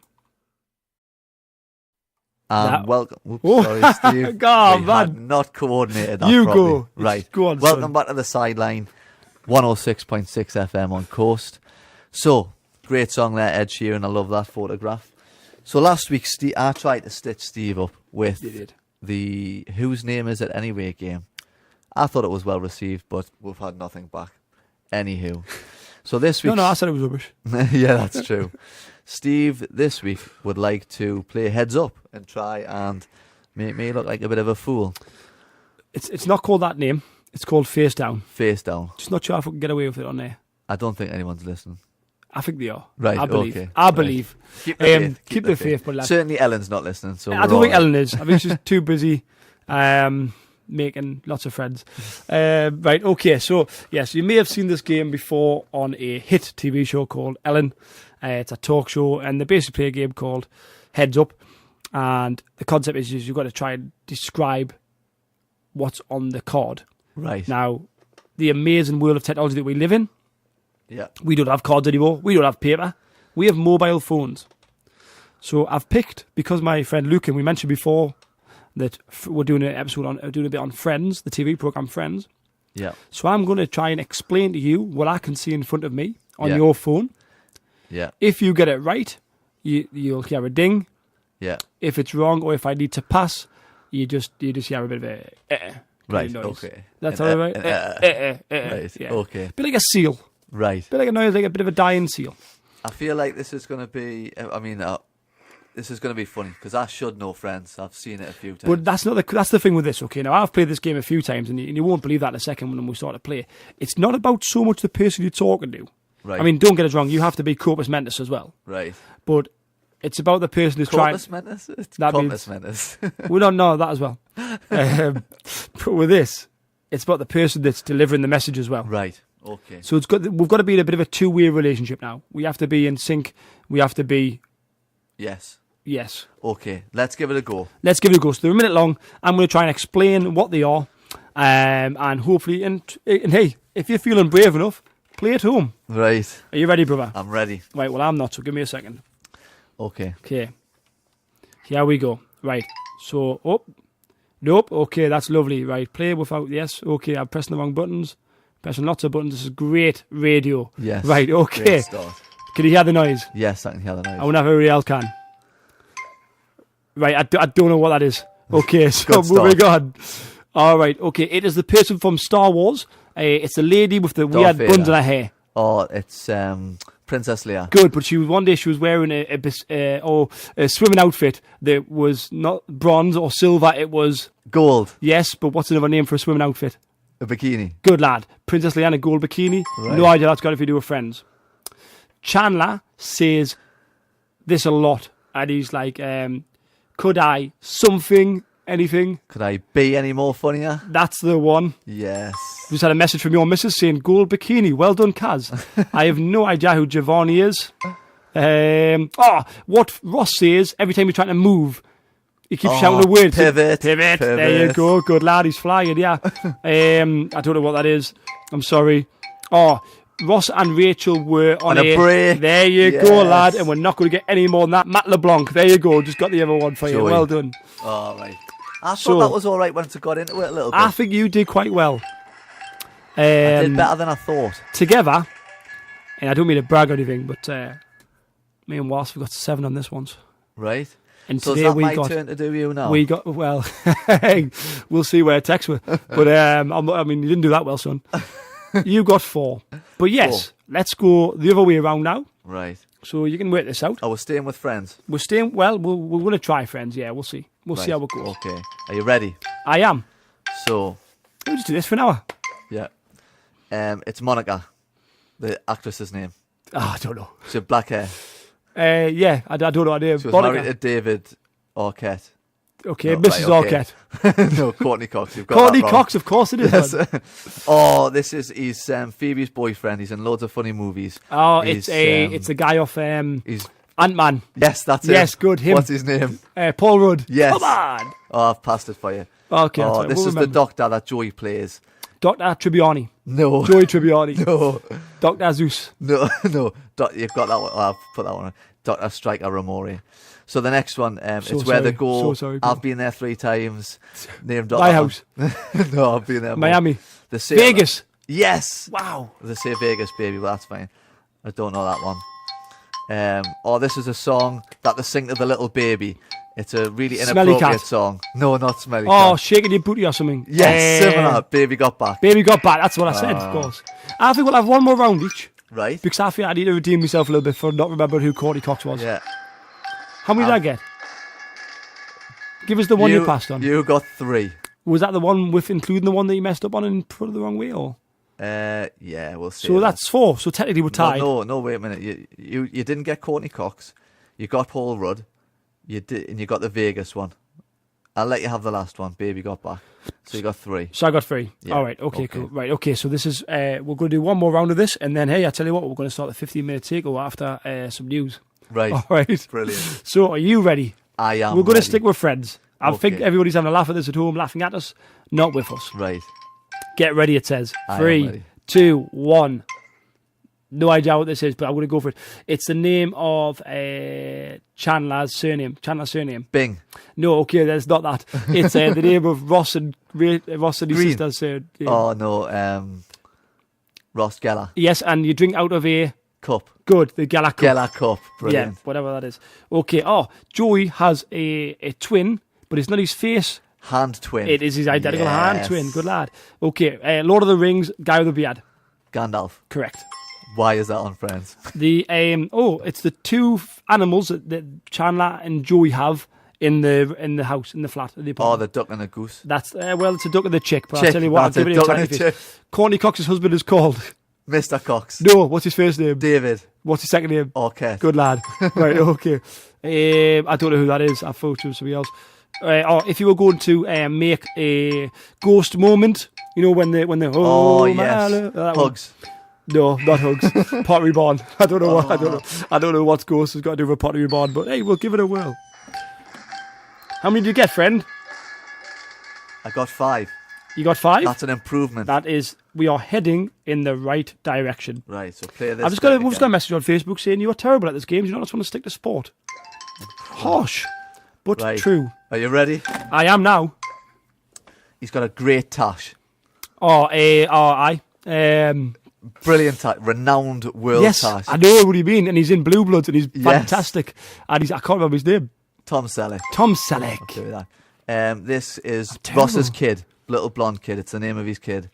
B: Welcome. Oops, sorry, Steve.
D: God,
B: we
D: man.
B: had not coordinated that
D: You
B: properly.
D: go.
B: Right.
D: Go on,
B: Welcome
D: son.
B: back to The Sideline. 106.6 FM on Coast. So, great song there, Ed Sheeran. I love that photograph. So last week, I tried to stitch Steve up with the Whose Name Is It Anyway game. I thought it was well received, but we've had nothing back. Anywho. So this week...
D: No, I said it was rubbish.
B: Yeah, that's true. Steve, this week, would like to play Heads Up and try and make me look like a bit of a fool.
D: It's not called that name. It's called Face Down.
B: Face Down.
D: Just not sure if we can get away with it on there.
B: I don't think anyone's listening.
D: I think they are.
B: Right,
D: I believe.
B: okay.
D: I believe.
B: Keep the faith.
D: Keep the faith, but lads.
B: Certainly Ellen's not listening. So
D: I don't think Ellen is. I think she's too busy making lots of friends. Right, okay. So, yes, you may have seen this game before on a hit TV show called Ellen. It's a talk show, and they basically play a game called Heads Up. And the concept is you've got to try and describe what's on the card.
B: Right.
D: Now, the amazing world of technology that we live in,
B: Yeah.
D: we don't have cards anymore. We don't have paper. We have mobile phones. So I've picked, because my friend Luke, and we mentioned before that we're doing an episode on, doing a bit on Friends, the TV program Friends.
B: Yeah.
D: So I'm going to try and explain to you what I can see in front of me on
B: Yeah.
D: your phone.
B: Yeah.
D: If you get it right, you'll hear a ding.
B: Yeah.
D: If it's wrong, or if I need to pass, you just hear a bit of a
B: Right.
D: noise.
B: Okay.
D: That's all right.
B: Right.
D: Yeah.
B: Okay.
D: Bit like a seal.
B: Right.
D: Bit like a noise, like a bit of a dying seal.
B: I feel like this is going to be. This is going to be funny because I should know Friends. I've seen it a few times.
D: But that's the thing with this. Okay, now I've played this game a few times, and you won't believe that in a second when we start to play. It's not about so much the person you're talking to.
B: Right.
D: I mean, don't get us wrong. You have to be corpus mentis as well.
B: Right.
D: But it's about the person who's trying.
B: Corpus mentis. It's
D: That
B: corpus
D: means-
B: mentis.
D: We don't know that as well. But with this, it's about the person that's delivering the message as well.
B: Right. Okay.
D: So we've got to be in a bit of a two-way relationship now. We have to be in sync. We have to be
B: Yes.
D: yes.
B: Okay. Let's give it a go.
D: Let's give it a go. So they're a minute long. I'm going to try and explain what they are, and hopefully, and hey, if you're feeling brave enough, play at home.
B: Right.
D: Are you ready, brother?
B: I'm ready.
D: Right. Well, I'm not. So give me a second.
B: Okay.
D: Okay. Here we go. Right. So nope. Okay, that's lovely. Right. Play without yes. Okay, I'm pressing the wrong buttons. Pressing lots of buttons. This is great radio.
B: Yes.
D: Right. Okay.
B: Great start.
D: Can you hear the noise?
B: Yes, I can hear the noise.
D: I wonder if everybody else can. Right, I don't know what that is. Okay, so
B: Good
D: moving on. All right, okay. It is the person from Star Wars. It's the lady with the weird
B: Vader.
D: buns in her hair.
B: Oh, it's Princess Leia.
D: Good, but one day she was wearing a swimming outfit that was not bronze or silver. It was
B: Gold.
D: yes, but what's another name for a swimming outfit?
B: A bikini.
D: Good lad, Princess Leia in a gold bikini.
B: Right.
D: No idea that's got anything to do with Friends. Chandler says this a lot, and he's like, "Could I anything?"
B: Could I be any more funnier?
D: That's the one.
B: Yes.
D: Just had a message from your missus saying, gold bikini. Well done, Kaz. I have no idea who Giovanni is. What Ross says every time he's trying to move, he keeps shouting a word.
B: Pivot.
D: There you go. Good lad. He's flying, yeah. I don't know what that is. I'm sorry. Oh, Ross and Rachel were on
B: a break.
D: There you
B: Yes.
D: go, lad. And we're not going to get any more than that. Matt LeBlanc. There you go. Just got the other one for you.
B: Joey.
D: Well done.
B: All right. I thought
D: So-
B: that was all right once I got into it a little bit.
D: I think you did quite well.
B: I did better than I thought.
D: Together, and I don't mean to brag or anything, but me and Wasp, we got 7 on this once.
B: Right.
D: And
B: So is
D: today
B: that
D: we
B: my
D: got,
B: turn to do you now?
D: well, we'll see where it takes me. But I mean, you didn't do that well, son. You got 4. But yes, let's go the other way around now.
B: Right.
D: So you can work this out.
B: Oh, we're staying with Friends.
D: We're staying, we're going to try Friends, yeah, we'll see. We'll see how it goes.
B: Okay. Are you ready?
D: I am.
B: So.
D: We'll just do this for an hour.
B: Yeah. It's Monica, the actress's name.
D: Oh, I don't know.
B: She had black hair.
D: Yeah, I don't know.
B: She was married to David Arquette.
D: Okay, no, Mrs. Arquette.
B: No, Courtney Cox. You've got
D: Courtney
B: that wrong.
D: Cox, of course it is.
B: Yes. Oh, he's Phoebe's boyfriend. He's in loads of funny movies.
D: Oh, it's the guy off Ant-Man.
B: Yes, that's it.
D: Yes, good. Him.
B: What's his name?
D: Paul Rudd.
B: Yes.
D: Come on.
B: Oh, I've passed it for you.
D: Okay.
B: Oh, this is the doctor that Joey plays.
D: Dr. Tribbiani.
B: No.
D: Joey Tribbiani.
B: No.
D: Dr. Zeus.
B: No. You've got that one. I'll put that one on. Dr. Striker Ramori. So the next one, it's where they go. I've been there 3 times. Named
D: My house.
B: No, I've been there.
D: Miami.
B: Vegas. Yes.
D: Wow.
B: They say Vegas, baby, but that's fine. I don't know that one. This is a song that they sing to the little baby. It's a really inappropriate song. No, not Smelly Cat.
D: Oh, Shaking Your Booty or something.
B: Yes, similar. Baby Got Back.
D: Baby Got Back. That's what I said, of course. I think we'll have one more round each.
B: Right.
D: Because I feel I need to redeem myself a little bit for not remembering who Courtney Cox was.
B: Yeah.
D: How many did I get? Give us the one you passed on.
B: You got 3.
D: Was that the one with including the one that you messed up on and put it the wrong way, or?
B: Yeah, we'll see.
D: So that's 4. So technically we're tied.
B: No, wait a minute. You didn't get Courtney Cox. You got Paul Rudd. You did, and you got the Vegas one. I'll let you have the last one. Baby Got Back. So you got 3.
D: So I got 3.
B: Yeah.
D: All right. Okay. Cool. Right. Okay. So this is we're going to do one more round of this, and then I tell you what, we're going to start the 15-minute takeover after some news.
B: Right.
D: All right.
B: Brilliant.
D: So are you ready?
B: I am.
D: We're going
B: ready.
D: to stick with Friends. I think everybody's having a laugh at this at home, laughing at us, not with us.
B: Right.
D: Get ready. It says
B: I
D: 3, 2, 1. No idea what this is, but I'm going to go for it. It's the name of Chandler's surname.
B: Bing.
D: No, okay, that's not that. It's the name of Ross and his sister's surname.
B: Oh, no. Ross Geller.
D: Yes, and you drink out of a...
B: Cup.
D: Good, the Geller Cup.
B: Geller Cup. Brilliant.
D: Yeah, whatever that is. Okay, Joey has a twin, but it's not his face.
B: Hand twin.
D: It is his identical hand twin. Good lad. Okay, Lord of the Rings, guy with a beard.
B: Gandalf.
D: Correct.
B: Why is that on Friends?
D: It's the 2 animals that Chandler and Joey have in the house, in the flat. The
B: duck and the goose.
D: That's it's a duck and the chick. But I'll tell you what, I'll give it a tiny face. Courtney Cox's husband is called
B: Mr. Cox.
D: No, what's his first name?
B: David.
D: What's his second name?
B: Arquette.
D: Good lad. Right, okay. I don't know who that is. I thought it was somebody else. If you were going to make a ghost moment, when they
B: yes, hugs.
D: No, not hugs. Pottery barn. I don't know what. I don't know what ghost has got to do with pottery barn, but hey, we'll give it a whirl. How many did you get, friend?
B: I got 5.
D: You got 5?
B: That's an improvement.
D: That is, we are heading in the right direction.
B: Right, so play this.
D: I've just got a message on Facebook saying you are terrible at this game. Do you not just want to stick to sport? Harsh, but true.
B: Are you ready?
D: I am now.
B: He's got a great tash.
D: Aye.
B: Brilliant tash. Renowned world tash.
D: Yes, I know what you mean. And he's in Blue Bloods and he's fantastic. And I can't remember his name.
B: Tom Selleck.
D: I'll
B: do that. This is Ross's kid. Little blonde kid. It's the name of his kid.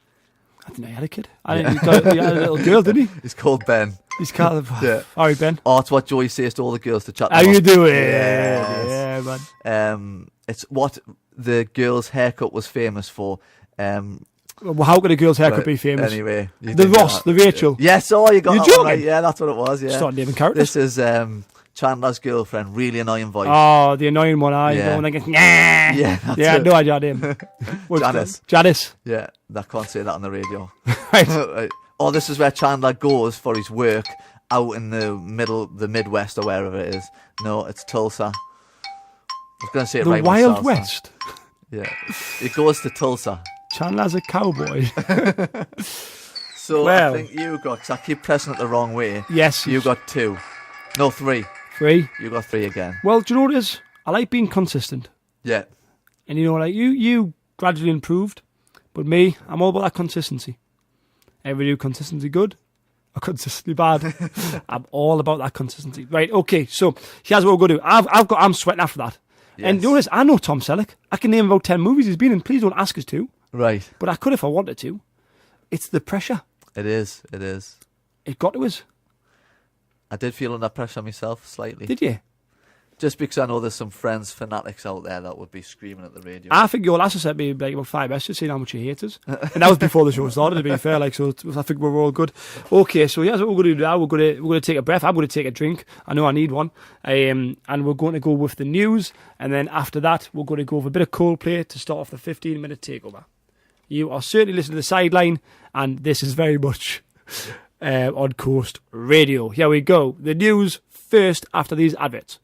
D: I didn't know he had a kid. He had a little girl, didn't he?
B: He's called Ben.
D: He's called... Yeah. All right, Ben.
B: Oh, it's what Joey says to all the girls to chat
D: How you doing?
B: Yes.
D: Yeah, man.
B: It's what the girl's haircut was famous for.
D: Well, how could a girl's haircut be famous?
B: Anyway.
D: The Ross, the Rachel.
B: Yes, you got
D: You're
B: that
D: joking?
B: one right. Yeah, that's what it was, yeah.
D: Start naming characters.
B: This is Chandler's girlfriend, really annoying voice.
D: Oh, the annoying one. The one that gets, yeah, no idea name. Janice.
B: Yeah, I can't say that on the radio.
D: Right.
B: Oh, this is where Chandler goes for his work out in the Midwest or wherever it is. No, it's Tulsa. I was going to say it right.
D: The Wild West.
B: Yeah, it goes to Tulsa.
D: Chandler's a cowboy.
B: So I think you got, because I keep pressing it the wrong way.
D: Yes.
B: You got 2. No, 3.
D: 3?
B: You got 3 again.
D: Well, do you know what it is? I like being consistent.
B: Yeah.
D: And you gradually improved. But me, I'm all about that consistency. Ever do consistency good or consistency bad? I'm all about that consistency. Right, okay, so here's what we're going to do. I'm sweating after that. Yes. And you know this, I know Tom Selleck. I can name about 10 movies he's been in. Please don't ask us to.
B: Right.
D: But I could if I wanted to. It's the pressure.
B: It is.
D: It got to us.
B: I did feel under pressure myself slightly.
D: Did you?
B: Just because I know there's some Friends fanatics out there that would be screaming at the radio.
D: I think your last sent me like about 5 messages saying how much you hate us. And that was before the show started, to be fair. Like, so I think we're all good. Okay, so here's what we're going to do now. We're going to take a breath. I'm going to take a drink. I know I need one. And we're going to go with the news. And then after that, we're going to go with a bit of Coldplay to start off the 15-minute takeover. You are certainly listening to The Sideline, and this is very much on Coast Radio. Here we go. The news first after these adverts.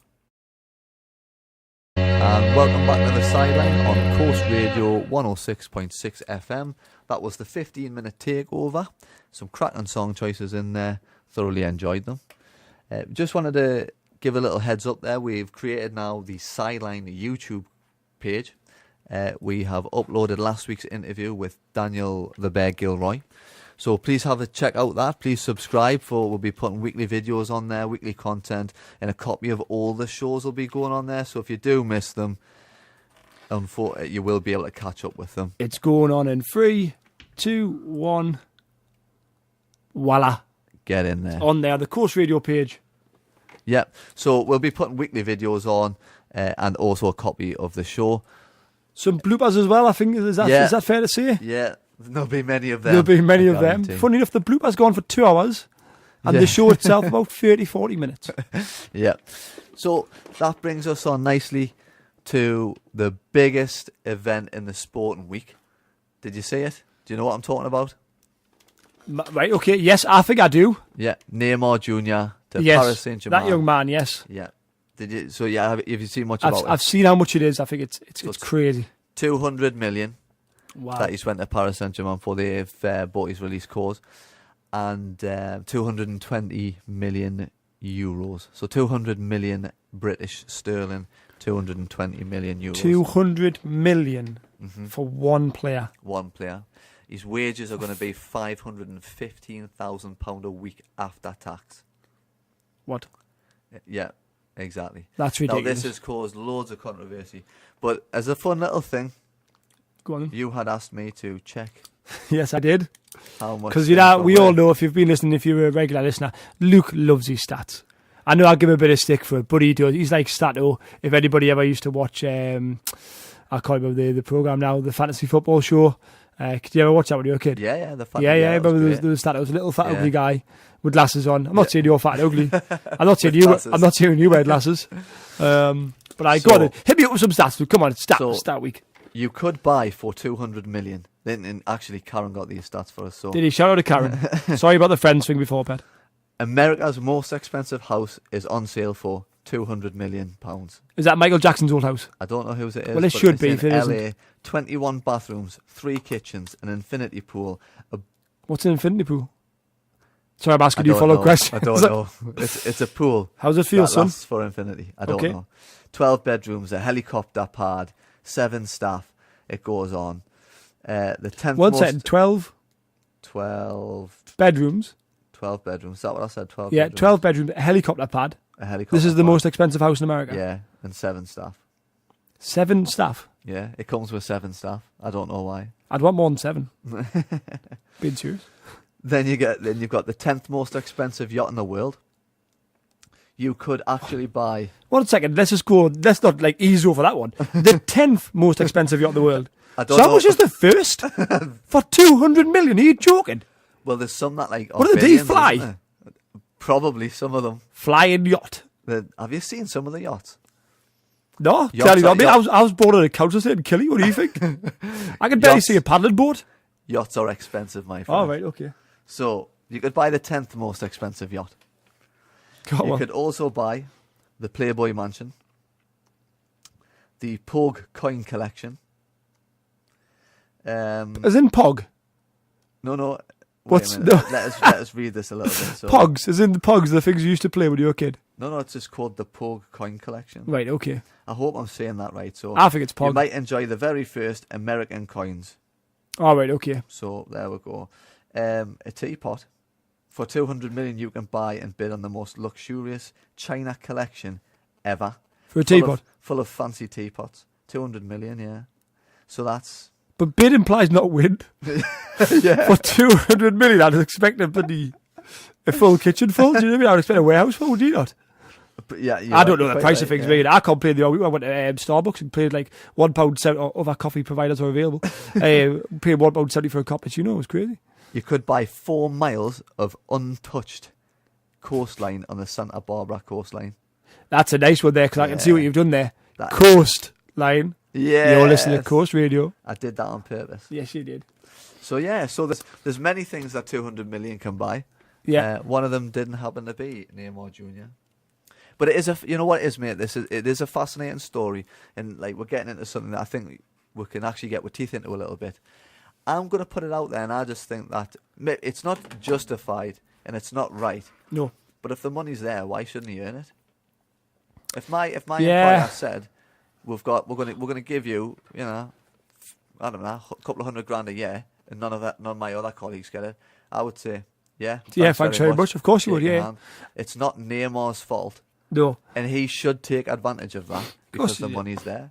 B: And welcome back to The Sideline on Coast Radio 106.6 FM. That was the 15-minute takeover. Some cracking song choices in there. Thoroughly enjoyed them. Just wanted to give a little heads up there. We've created now the Sideline YouTube page. We have uploaded last week's interview with Daniel the Bear Gilroy. So please have a check out that. Please subscribe, for we'll be putting weekly videos on there, weekly content, and a copy of all the shows will be going on there. So if you do miss them, you will be able to catch up with them.
D: It's going on in 3, 2, 1. Voila.
B: Get in there.
D: On there, the Coast Radio page.
B: Yep. So we'll be putting weekly videos on and also a copy of the show.
D: Some bloopers as well, I think. Is that fair to say?
B: Yeah. There'll be many of them.
D: There'll be many of them. Funny enough, the bloopers go on for 2 hours and the show itself about 30, 40 minutes.
B: Yeah. So that brings us on nicely to the biggest event in the sporting week. Did you see it? Do you know what I'm talking about?
D: Right, okay. Yes, I think I do.
B: Yeah. Neymar Jr. to
D: Yes,
B: Paris Saint-Germain.
D: that young man, yes.
B: Yeah. Did you? So yeah, have you seen much about it?
D: I've seen how much it is. I think it's crazy.
B: 200 million.
D: Wow.
B: That he's went to Paris Saint-Germain for. They've bought his release clause. And 220 million euros. So 200 million British sterling, 220 million euros.
D: 200 million for one player.
B: One player. His wages are going to be £515,000 a week after tax.
D: What?
B: Yeah, exactly.
D: That's ridiculous.
B: Now, this has caused loads of controversy. But as a fun little thing,
D: go on then.
B: You had asked me to check.
D: Yes, I did.
B: How much?
D: Because we all know, if you've been listening, if you're a regular listener, Luke loves his stats. I know I'll give him a bit of stick for it, but he does. He's like Stato. If anybody ever used to watch, I can't remember the programme now, the fantasy football show. Did you ever watch that when you were a kid?
B: Yeah, the
D: fantasy. Yeah, I remember there was Stato. It was a little fat ugly guy with glasses on. I'm not saying you're fat and ugly. I'm not saying you wear glasses. But I got it. Hit me up with some stats. Come on, stat week.
B: You could buy for 200 million. Then actually, Karen got these stats for us. So
D: did he? Shout out to Karen. Sorry about the Friends thing before, Pat.
B: America's most expensive house is on sale for £200 million.
D: Is that Michael Jackson's old house?
B: I don't know whose it is.
D: Well, it should be if it
B: LA,
D: isn't.
B: 21 bathrooms, 3 kitchens, an infinity pool.
D: What's an infinity pool? Sorry, I'm asking you follow-up questions.
B: I don't know. It's a pool.
D: How does it feel, son?
B: Lasts for infinity. I don't know. 12 bedrooms, a helicopter pad, 7 staff. It goes on. The 10th
D: One second, 12 bedrooms.
B: 12 bedrooms. Is that what I said? 12
D: Yeah,
B: bedrooms.
D: 12 bedrooms, a helicopter pad.
B: A helicopter
D: This is the
B: pad.
D: most expensive house in America.
B: Yeah, and 7 staff.
D: 7 staff?
B: Yeah, it comes with 7 staff. I don't know why.
D: I'd want more than 7. Being serious.
B: Then you've got the 10th most expensive yacht in the world. You could actually buy...
D: 1 second, let's not like ease over that one. The 10th most expensive yacht in the world.
B: I don't know.
D: How much is the first? For 200 million? Are you joking?
B: Well, there's some that like...
D: What do they fly?
B: Probably some of them.
D: Flying yacht.
B: Have you seen some of the yachts?
D: No, tell you not. I was born on a couch in Killy. What do you think? I can barely see a paddling boat.
B: Yachts are expensive, my friend.
D: Oh, right, okay.
B: So, you could buy the 10th most expensive yacht. You could also buy the Playboy Mansion, the Pog coin collection.
D: As in Pog?
B: No. Wait a minute. Let us read this a little bit. So.
D: Pogs, as in the Pogs, the things you used to play when you were a kid.
B: No, it's just called the Pog coin collection.
D: Right, okay.
B: I hope I'm saying that right. So
D: I think it's Pog.
B: You might enjoy the very first American coins.
D: All right, okay.
B: So there we go. A teapot. For 200 million, you can buy and bid on the most luxurious China collection ever.
D: For a teapot?
B: Full of fancy teapots. 200 million, yeah. So that's...
D: But bid implies not win.
B: Yeah.
D: For 200 million, I'd expect a bloody... A full kitchen full? Do you know what I mean? I would expect a warehouse full, do you not?
B: But yeah,
D: I don't know the price of things, mate. I can't play the other week. I went to Starbucks and paid like £1.70, or other coffee providers are available. Paid £1.70 for a cappuccino. It was crazy.
B: You could buy 4 miles of untouched coastline on the Santa Barbara coastline.
D: That's a nice one there, because I can see what you've done there.
B: That
D: coastline.
B: Yeah.
D: You're listening to Coast Radio.
B: I did that on purpose.
D: Yes, you did.
B: So there's many things that 200 million can buy.
D: Yeah.
B: One of them didn't happen to be Neymar Jr. But it is you know what it is, mate. It is a fascinating story, and like we're getting into something that I think we can actually get our teeth into a little bit. I'm going to put it out there, and I just think that it's not justified and it's not right.
D: No.
B: But if the money's there, why shouldn't he earn it? If my employer said we're going to give you, you know, I don't know, a couple of $100,000 a year, and none of my other colleagues get it, I would say, thanks
D: very much. Of course you would, yeah.
B: It's not Neymar's fault.
D: No.
B: And he should take advantage of that because the money's there.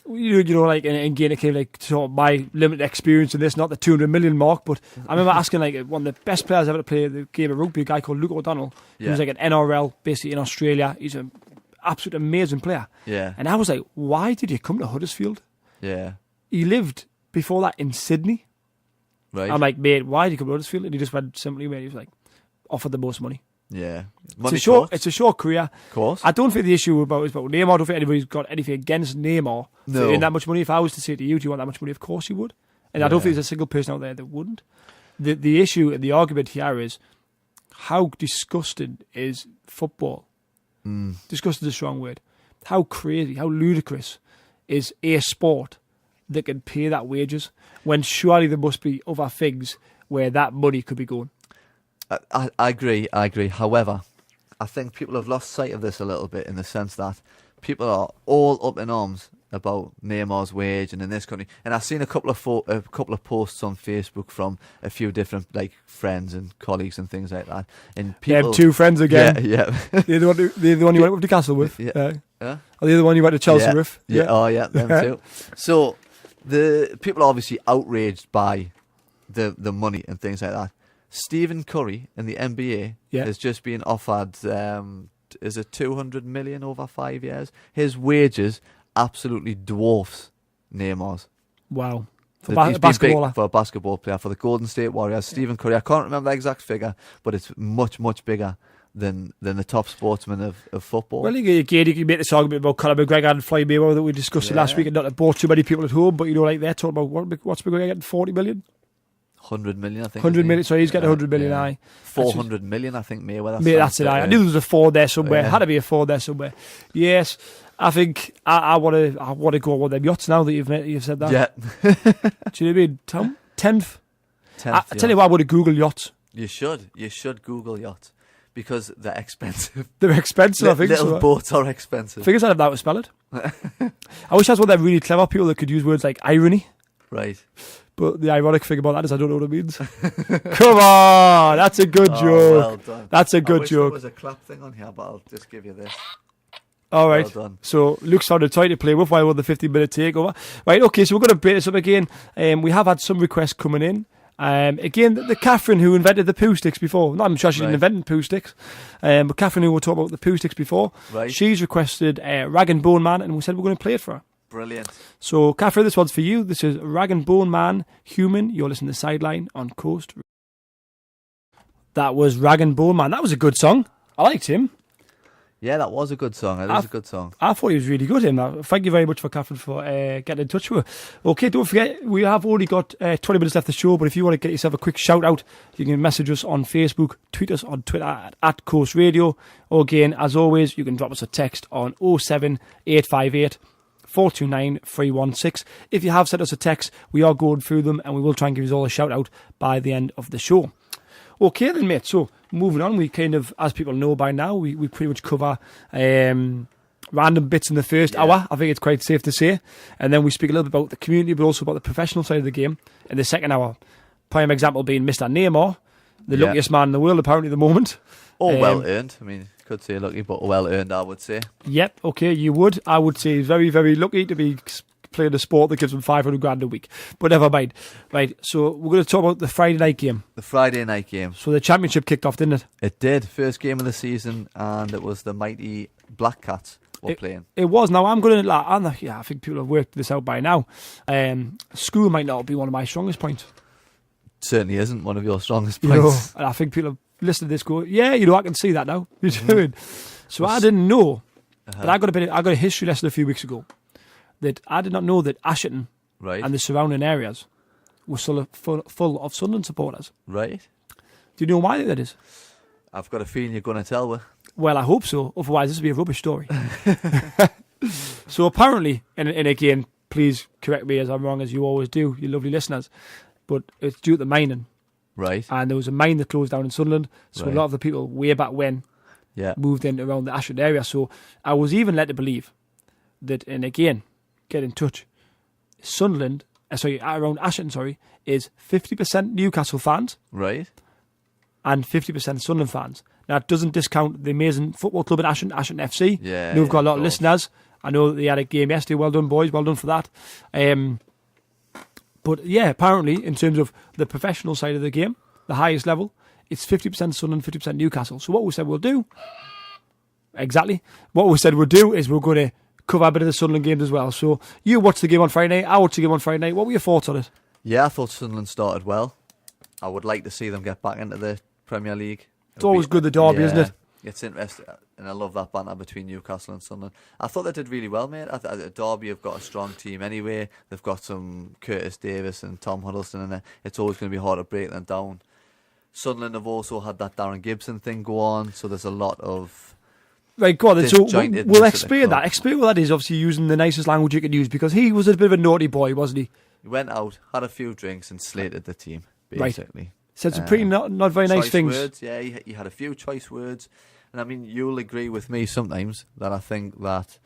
D: You know, like, and again, it came like sort of my limited experience in this, not the 200 million mark, but I remember asking like one of the best players ever to play the game of rugby, a guy called Luke O'Donnell, who was like an NRL, basically in Australia. He's an absolute amazing player.
B: Yeah.
D: And I was like, why did you come to Huddersfield?
B: Yeah.
D: He lived before that in Sydney.
B: Right.
D: I'm like, mate, why did you come to Huddersfield? And he just went simply, mate, he was like, offered the most money.
B: Yeah.
D: It's a short career.
B: Of course.
D: I don't think the issue is about Neymar. I don't think anybody's got anything against Neymar for earning that much money. If I was to say to you, do you want that much money? Of course you would. And I don't think there's a single person out there that wouldn't. The issue and the argument here is how disgusting is football? Disgusting is a strong word. How crazy, how ludicrous is a sport that can pay that wages when surely there must be other things where that money could be going.
B: I agree. However, I think people have lost sight of this a little bit in the sense that people are all up in arms about Neymar's wage and in this country. And I've seen a couple of posts on Facebook from a few different like friends and colleagues and things like that. And people,
D: two friends again.
B: Yeah.
D: They're the one you went up to Castle with.
B: Yeah.
D: Or the other one you went to Chelsea with.
B: Yeah. Oh yeah, them too. So the people are obviously outraged by the money and things like that. Stephen Curry in the NBA has just been offered, is it 200 million over 5 years? His wages absolutely dwarfs Neymar's.
D: Wow. For
B: a basketball player, for the Golden State Warriors. Stephen Curry, I can't remember the exact figure, but it's much, much bigger than the top sportsman of football.
D: Well, again, you can make this argument about Conor McGregor and Floyd Mayweather that we discussed last week, and not to bore too many people at home, but you know, like they're talking about what's McGregor getting, 40 million?
B: 100 million, I think.
D: 100 million, so he's getting 100 million, aye.
B: 400 million, I think, Mayweather.
D: That's it, aye. I knew there was a 4 there somewhere. Had to be a 4 there somewhere. Yes, I think I want to go on one of them yachts now that you've said that.
B: Yeah.
D: Do you know what I mean? 10th. I tell you what, I would have Googled yachts.
B: You should Google yachts because they're expensive.
D: They're expensive, I think.
B: Little boats are expensive.
D: Figures I'd have that to spell it. I wish I was one of them really clever people that could use words like irony.
B: Right.
D: But the ironic thing about that is I don't know what it means. Come on, that's a good joke.
B: Well done.
D: That's a good joke.
B: There was a clap thing on here, but I'll just give you this.
D: All right.
B: Well done.
D: So Luke's found a toy to play with while we're on the 15-minute takeover. Right, okay, so we're going to break this up again. We have had some requests coming in. Again, the Catherine who invented the poo sticks before. No, I'm sure she didn't invent poo sticks. But Catherine who we talked about the poo sticks before.
B: Right.
D: She's requested Rag and Bone Man, and we said we're going to play it for her.
B: Brilliant.
D: So, Catherine, this one's for you. This is Rag and Bone Man, Human. You're listening to Sideline on Coast. That was Rag and Bone Man. That was a good song. I liked him.
B: Yeah, that was a good song. It was a good song.
D: I thought he was really good, him. Thank you very much for Catherine for getting in touch with her. Okay, don't forget, we have only got 20 minutes left of the show, but if you want to get yourself a quick shout out, you can message us on Facebook, tweet us on Twitter at Coast Radio, or again, as always, you can drop us a text on 07858 429 316. If you have sent us a text, we are going through them and we will try and give you all a shout out by the end of the show. Okay then, mate, so moving on, we kind of, as people know by now, we pretty much cover random bits in the first hour, I think it's quite safe to say, and then we speak a little bit about the community but also about the professional side of the game in the second hour. Prime example being Mr. Neymar, the luckiest man in the world apparently at the moment.
B: Well earned. I mean, could say lucky, but well earned, I would say.
D: Yep, okay, you would. I would say he's very, very lucky to be playing a sport that gives them 500 grand a week. But never mind. Right, so we're going to talk about the Friday night game.
B: The Friday night game.
D: So the championship kicked off, didn't it?
B: It did. First game of the season, and it was the mighty Black Cats were playing.
D: It was. Now, I'm going to... I think people have worked this out by now. School might not be one of my strongest points.
B: Certainly isn't one of your strongest points.
D: And I think people have listened to this go, yeah, I can see that now. You know what I mean? So I didn't know... But I got a history lesson a few weeks ago that I did not know that Ashton and the surrounding areas were full of Sunderland supporters.
B: Right.
D: Do you know why that is?
B: I've got a feeling you're going to tell me.
D: Well, I hope so. Otherwise, this will be a rubbish story. So apparently, and again, please correct me as I'm wrong, as you always do, you lovely listeners, but it's due to the mining.
B: Right.
D: And there was a mine that closed down in Sunderland, so a lot of the people way back when moved in around the Ashford area. So I was even led to believe that, and again, get in touch, around Ashton, is 50% Newcastle fans.
B: Right.
D: And 50% Sunderland fans. Now, it doesn't discount the amazing football club in Ashton FC.
B: Yeah.
D: We've got a lot of listeners. I know that they had a game yesterday. Well done, boys. Well done for that. But yeah, apparently, in terms of the professional side of the game, the highest level, it's 50% Sunderland, 50% Newcastle. So what we said we'll do, is we're going to cover a bit of the Sunderland games as well. So you watched the game on Friday night, I watched the game on Friday night. What were your thoughts on it?
B: Yeah, I thought Sunderland started well. I would like to see them get back into the Premier League.
D: It's always good, the derby, isn't it?
B: It's interesting, and I love that banter between Newcastle and Sunderland. I thought they did really well, mate. Derby have got a strong team anyway. They've got some Curtis Davis and Tom Huddleston in there. It's always going to be hard to break them down. Sunderland have also had that Darren Gibson thing go on, so there's a lot of...
D: Right, go on. So we'll explain that. Explain what that is, obviously using the nicest language you can use, because he was a bit of a naughty boy, wasn't he?
B: He went out, had a few drinks and slated the team, basically.
D: Right. Said some pretty not very nice things.
B: Words, yeah, he had a few choice words. And I mean, you'll agree with me sometimes that I think that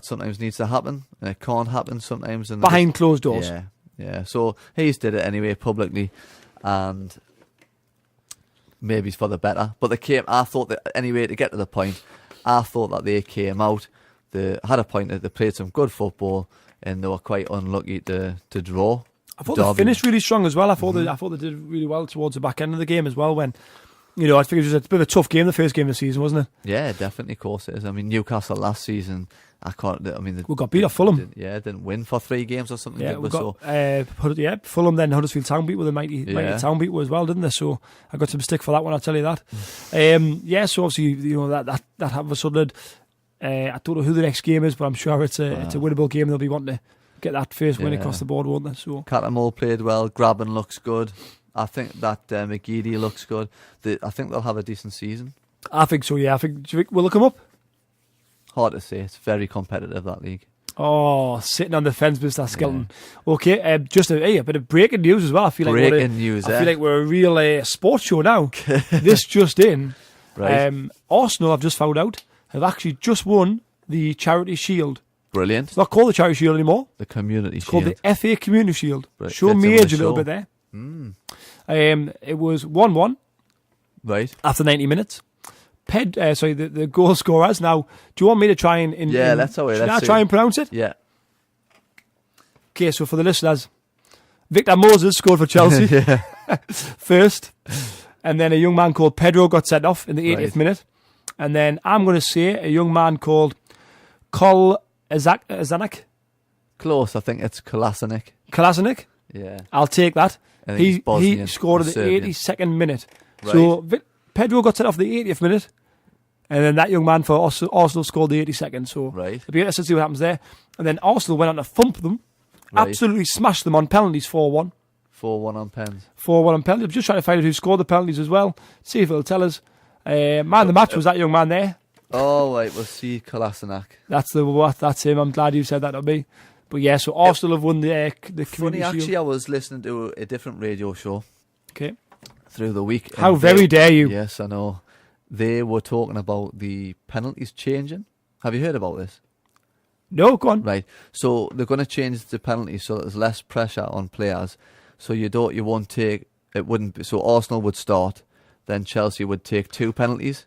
B: sometimes needs to happen, and it can't happen sometimes. And
D: behind closed doors.
B: Yeah. So he's did it anyway publicly, and maybe it's for the better. But I thought that anyway, to get to the point, I thought that they came out, they had a point that they played some good football, and they were quite unlucky to draw.
D: I thought they finished really strong as well. I thought they did really well towards the back end of the game as well. When, I think it was a bit of a tough game, the first game of the season, wasn't it?
B: Yeah, definitely, of course it is. I mean, Newcastle last season,
D: we got beat off Fulham.
B: Didn't win for 3 games or something.
D: Yeah, Fulham. Then Huddersfield Town beat with a mighty Town beat as well, didn't they? So I got some stick for that one. I'll tell you that. So obviously, that happened for Sunderland. I don't know who the next game is, but I'm sure it's a winnable game. They'll be wanting to get that first win across the board, won't they? So
B: Catamol played well. Graben looks good. I think that McGeady looks good. I think they'll have a decent season. I think
D: so, yeah. Will they come up?
B: Hard to say. It's very competitive, that league.
D: Oh, sitting on the fence, Mr. Skelton. Yeah. Okay, just a bit of breaking news as well. I feel like we're a real sports show now. This just in.
B: Right.
D: Arsenal, I've just found out, have actually just won the Charity Shield.
B: Brilliant.
D: It's not called the Charity Shield anymore.
B: The Community
D: Shield. It's called the FA Community Shield.
B: Right.
D: Show me age a little bit there. It was 1-1.
B: Right.
D: After 90 minutes. The goal scorers. Now, do you want me to try and...
B: let's
D: try and pronounce it?
B: Yeah.
D: Okay, so for the listeners, Victor Moses scored for Chelsea first. And then a young man called Pedro got sent off in the 80th minute. And then I'm going to say a young man called Kol Azanak.
B: Close, I think it's Kolasinac.
D: Kolasinac?
B: Yeah.
D: I'll take that. He scored at the 82nd minute. Right. So Pedro got sent off the 80th minute. And then that young man for Arsenal scored the 82nd. So it'll be interesting to see what happens there. And then Arsenal went on to thump them. Right. Absolutely smashed them on penalties 4-1.
B: 4-1 on pens.
D: 4-1 on penalties. I'm just trying to find out who scored the penalties as well. See if it'll tell us. Man of the match was that young man there.
B: Oh, right. We'll see Kolasinac.
D: That's him. I'm glad you said that to me. But yeah, so Arsenal have won the Community
B: Funny,
D: Shield.
B: Actually, I was listening to a different radio show.
D: Okay.
B: Through the week.
D: How very dare you?
B: Yes, I know. They were talking about the penalties changing. Have you heard about this?
D: No, go on.
B: Right. So they're going to change the penalties so that there's less pressure on players. So so Arsenal would start, then Chelsea would take 2 penalties,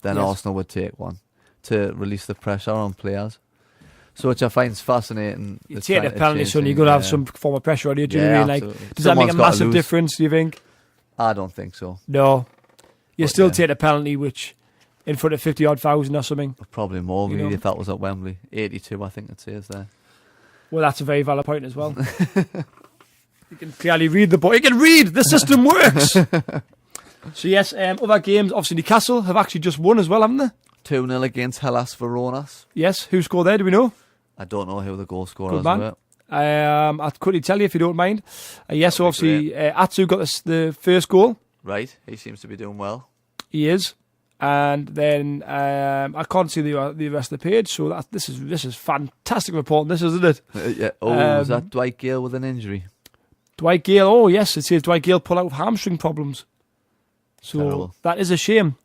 B: then Arsenal would take 1 to release the pressure on players. So which I find is fascinating.
D: You take a penalty, so you're going to have some form of pressure on you. Do you know what I mean? Like, does that make a massive difference, do you think?
B: I don't think so.
D: No. You still take a penalty, which in front of 50-odd thousand or something.
B: Probably more, really, if that was at Wembley. 82, I think it says there.
D: Well, that's a very valid point as well. You can clearly read the book. You can read! The system works! So, yes, other games. Obviously, Newcastle have actually just won as well, haven't they?
B: 2-0 against Hellas Veronas.
D: Yes. Who scored there? Do we know?
B: I don't know who the goal scorers were.
D: I'll quickly tell you if you don't mind. Yes, so obviously, Atsu got the first goal.
B: Right. He seems to be doing well.
D: He is. And then I can't see the rest of the page, so this is fantastic reporting, this, isn't it?
B: Yeah. Oh, is that Dwight Gale with an injury?
D: Dwight Gale, oh yes, it says Dwight Gale pulled out with hamstring problems. So terrible. That is a shame,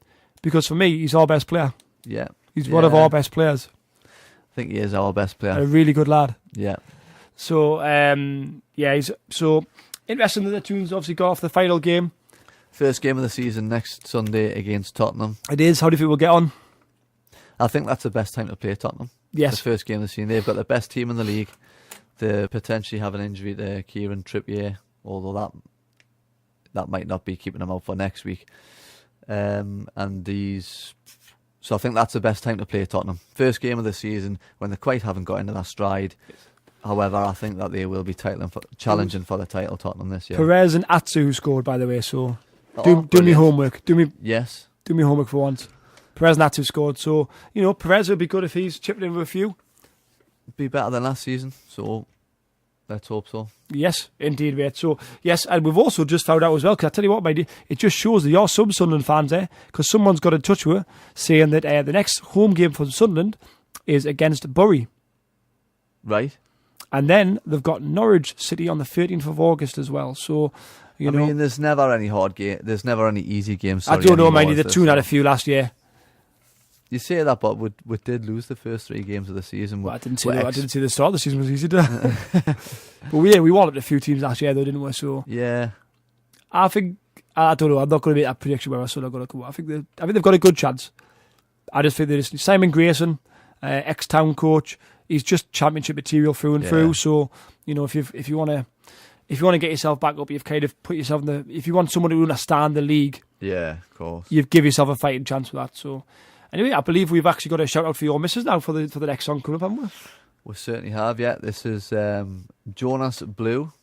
D: because for me, he's our best player.
B: Yeah.
D: He's one of our best players.
B: I think he is our best player.
D: A really good lad.
B: Yeah.
D: So, he's so interesting that the Toons obviously got off the final game.
B: First game of the season next Sunday against Tottenham.
D: It is. How do you think we'll get on?
B: I think that's the best time to play Tottenham.
D: Yes.
B: The first game of the season. They've got the best team in the league. They potentially have an injury to Kieran Trippier, although that might not be keeping him out for next week. So I think that's the best time to play Tottenham. First game of the season when they quite haven't got into their stride. However, I think that they will be challenging for the title, Tottenham, this year.
D: Perez and Atsu scored, by the way, so do me homework. Do me homework for once. Perez and Atsu scored, so, Perez would be good if he's chipping in with a few.
B: Be better than last season, so let's hope so.
D: Yes, indeed, mate. So, yes, and we've also just found out as well, because I tell you what, my dear, it just shows that you're some Sunderland fans there, because someone's got in touch with her saying that the next home game for Sunderland is against Bury.
B: Right.
D: And then they've got Norwich City on the 13th of August as well. So, I
B: mean, there's never any hard game. There's never any easy games.
D: I don't know, mind you. The Toon had a few last year.
B: You say that, but we did lose the first 3 games of the season.
D: Well, I didn't see the start of the season was easy, did I? But we walloped a few teams last year, though, didn't we? So
B: yeah,
D: I think I don't know. I'm not going to make that prediction where I said I'm going to go. I think they've got a good chance. I just think Simon Grayson, ex-Town coach. He's just championship material through and through. So if you want to get yourself back up, you've kind of put yourself in the. If you want someone to understand the league,
B: yeah, of course,
D: you've give yourself a fighting chance with that. So anyway, I believe we've actually got a shout out for your missus now for the next song coming up, haven't we?
B: We certainly have. Yeah, this is Jonas Blue.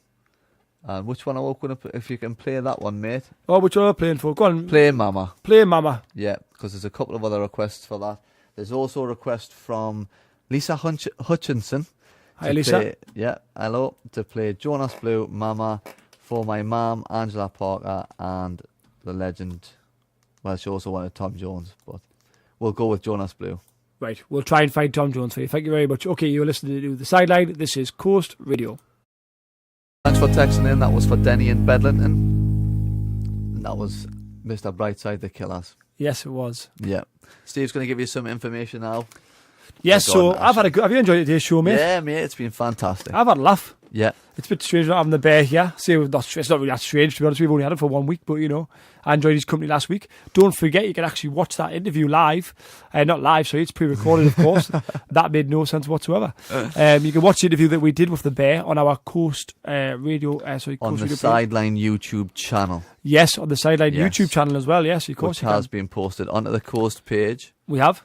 B: And which one are we going to put? If you can play that one, mate.
D: Oh, which one are we playing for? Go on.
B: Play Mama.
D: Play Mama.
B: Yeah, because there's a couple of other requests for that. There's also a request from Lisa Hutchinson.
D: Hi, Lisa.
B: Hello. To play Jonas Blue, Mama, for my mum, Angela Parker, and the legend. Well, she also wanted Tom Jones, but we'll go with Jonas Blue.
D: Right, we'll try and find Tom Jones for you. Thank you very much. Okay, you're listening to The Sideline. This is Coast Radio.
B: Thanks for texting in. That was for Denny in Bedlington. And that was Mr. Brightside, the Killers.
D: Yes, it was.
B: Yeah. Steve's going to give you some information now.
D: Yes, so I've had have you enjoyed today's show, mate?
B: Yeah, mate, it's been fantastic.
D: I've had a laugh.
B: Yeah.
D: It's a bit strange not having the bear here. It's not really that strange, to be honest. We've only had it for 1 week, but, I enjoyed his company last week. Don't forget, you can actually watch that interview live. Not live, sorry, it's pre-recorded, of course. That made no sense whatsoever. You can watch the interview that we did with the bear on our Coast Radio...
B: on the Sideline YouTube channel.
D: Yes, on the Sideline YouTube channel as well, yes, of course.
B: Which has been posted onto the Coast page.
D: We have.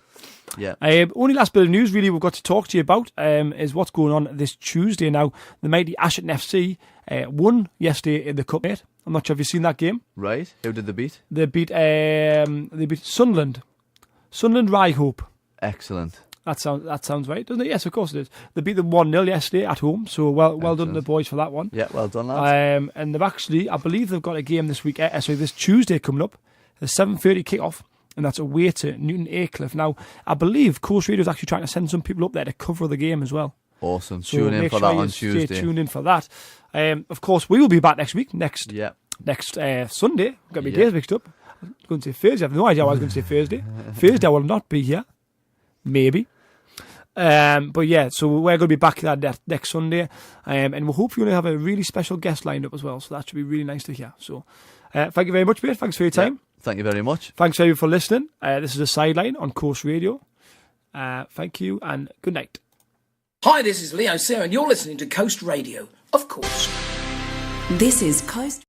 B: Yeah.
D: Only last bit of news really we've got to talk to you about is what's going on this Tuesday. Now, the mighty Ashton FC won yesterday in the Cup, mate. I'm not sure if you've seen that game.
B: Right. Who did they beat?
D: They beat Sunderland. Sunderland Ryhope.
B: Excellent.
D: That sounds right, doesn't it? Yes, of course it is. They beat them 1-0 yesterday at home, so well done to the boys for that one.
B: Yeah, well done, lads.
D: And they've actually, I believe they've got a game this week. This Tuesday coming up, the 7:30 kick-off. And that's away to Newton Aycliffe. Now, I believe Coast Radio is actually trying to send some people up there to cover the game as well.
B: Awesome. Tune in for that on Tuesday.
D: Stay tuned in for that. Of course, we will be back next week. Next Sunday. Got my days mixed up. I was going to say Thursday. I have no idea why I was going to say Thursday. Thursday I will not be here. Maybe. But yeah, so we're going to be back that next Sunday. And we're hopefully going to have a really special guest lined up as well. So that should be really nice to hear. So thank you very much, mate. Thanks for your time.
B: Yeah. Thank you very much.
D: Thanks everyone for listening. This is The Sideline on Coast Radio. Thank you and good night.
C: Hi, this is Leo Sayre, and you're listening to Coast Radio, of course.
A: This is Coast